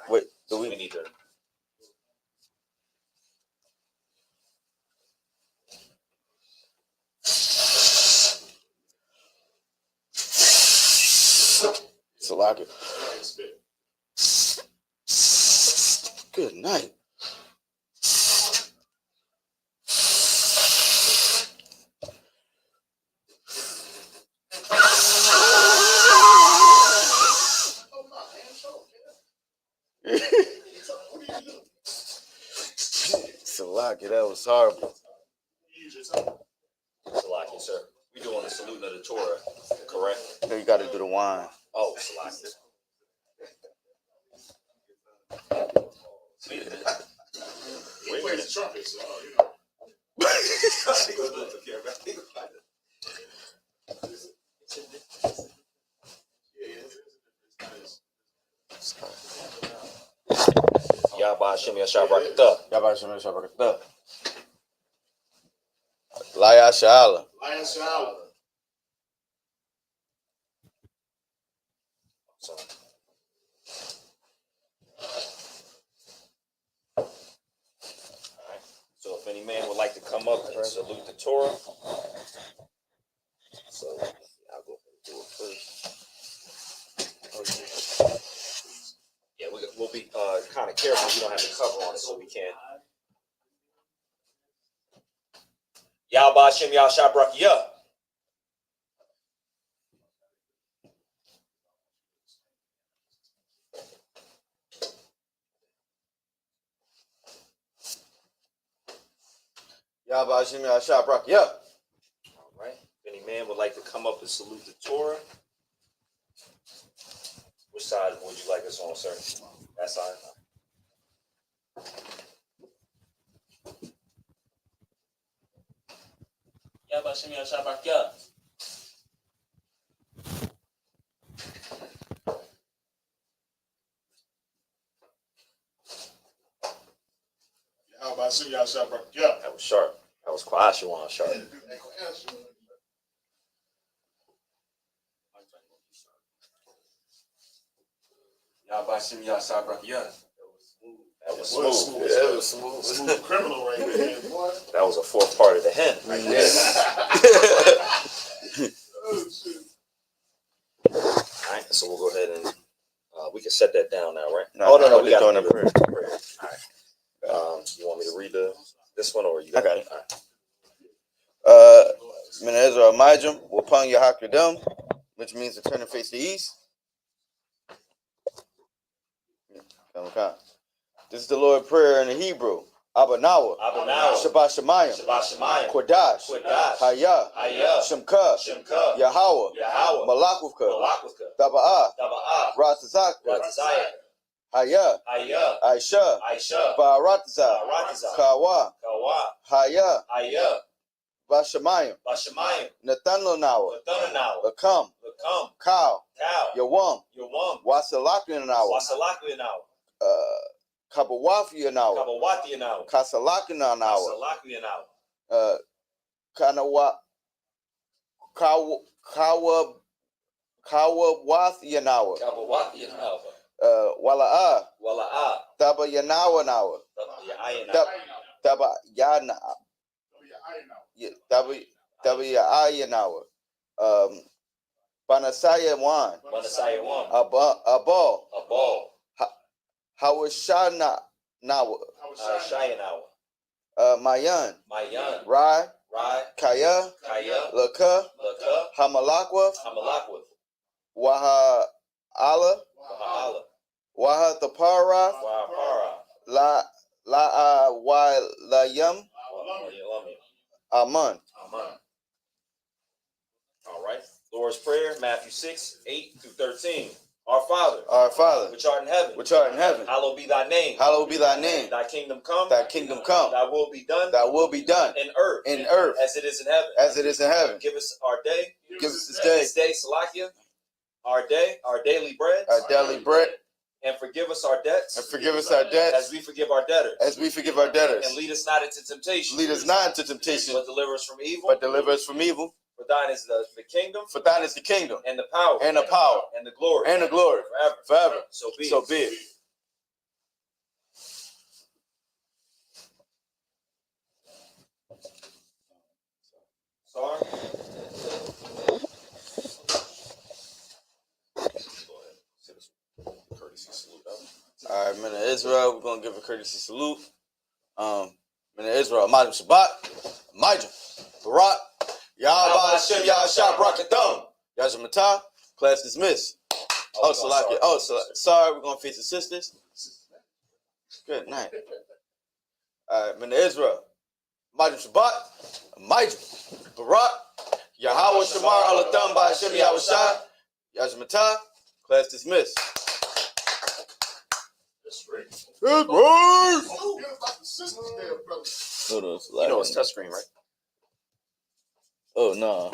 Wait, do we need to? Salaka. Good night. Salaki, that was horrible. Salaki, sir. We doing the salute of the Torah, correct? No, you got to do the wine. Oh, Salaki. Where's the trumpet? So, you Yahba Hashem Yashar Barakatah. Yahba Hashem Yashar Barakatah. Laya Shala. Laya Shala. So if any man would like to come up and salute the Torah, so I'll go and do it first. Yeah, we'll be kind of careful. We don't have the cover on it, so we can't. Yahba Hashem Yahshua Barakatah. Yahba Hashem Yahshua Barakatah. All right. If any man would like to come up and salute the Torah, which side would you like us on, sir? That side. Yahba Hashem Yahshua Barakatah. That was sharp. That was Kwashawan sharp. Yahba Hashem Yahshua Barakatah. That was smooth. Yeah, that was smooth. Smooth criminal right there, boy. That was a fourth part of the hen right there. that down now, right? No, no, we got doing to a do prayer. the prayer. All right. You want me to read this one or you got I got it. All right. Min Ezra Amijam, Wapang Yahakadam, which means to turn and face the east. Okay. This is the Lord's Prayer in the Hebrew. Abanawa, Shabbat Shemayim, Kodash, Hayah, Shemka, Yahweh, Malakuvka, Daba'ah, Ratazak, Hayah, Aisha, Ba'aratazah, Kawa, Hayah, Bashamayim, Nathanawa, Lakam, Kau, Yawam, Wasalakinawa, Kabawafiyanawa, Kasalakinawa, Kanawa, Kawawathiyanawa, Wala'a, Daba Yanawa Nawa, Daba Yana, Daba Yanawa, Banasaya Wan, Abal, Hawashana Nawa, Mayan, Rai, Kaya, Laka, Hamalakwa, Waha Allah, Waha Thapara, La Walayam, Aman. All right. Lord's Prayer, Matthew 6:8-13. Our Father, which art in heaven, hallowed be thy name. Thy kingdom come. Thy will be done. In earth, as it is in heaven. Give us our day. This day, Salakia. Our daily bread. And forgive us our debts. As we forgive our debtors. And lead us not into temptation. But deliver us from evil. For thine is the kingdom. And the power. And the glory. Forever. So be it. Sorry. Courtesy salute. All right, men of Israel, we're gonna give a courtesy salute. Men of Israel, Majim Shabbat, Majim, Barak, Yahweh Hashem, Yahshua Brakatham, Yajamata, class dismissed. Sorry, we're gonna face the sisters. Good night. All right, men of Israel, Majim Shabbat, Majim, Barak, Yahweh Shamar Alatham by Hashem Yahshua, Yajamata, class dismissed. Hold on, You know it's touchscreen, right? Oh no.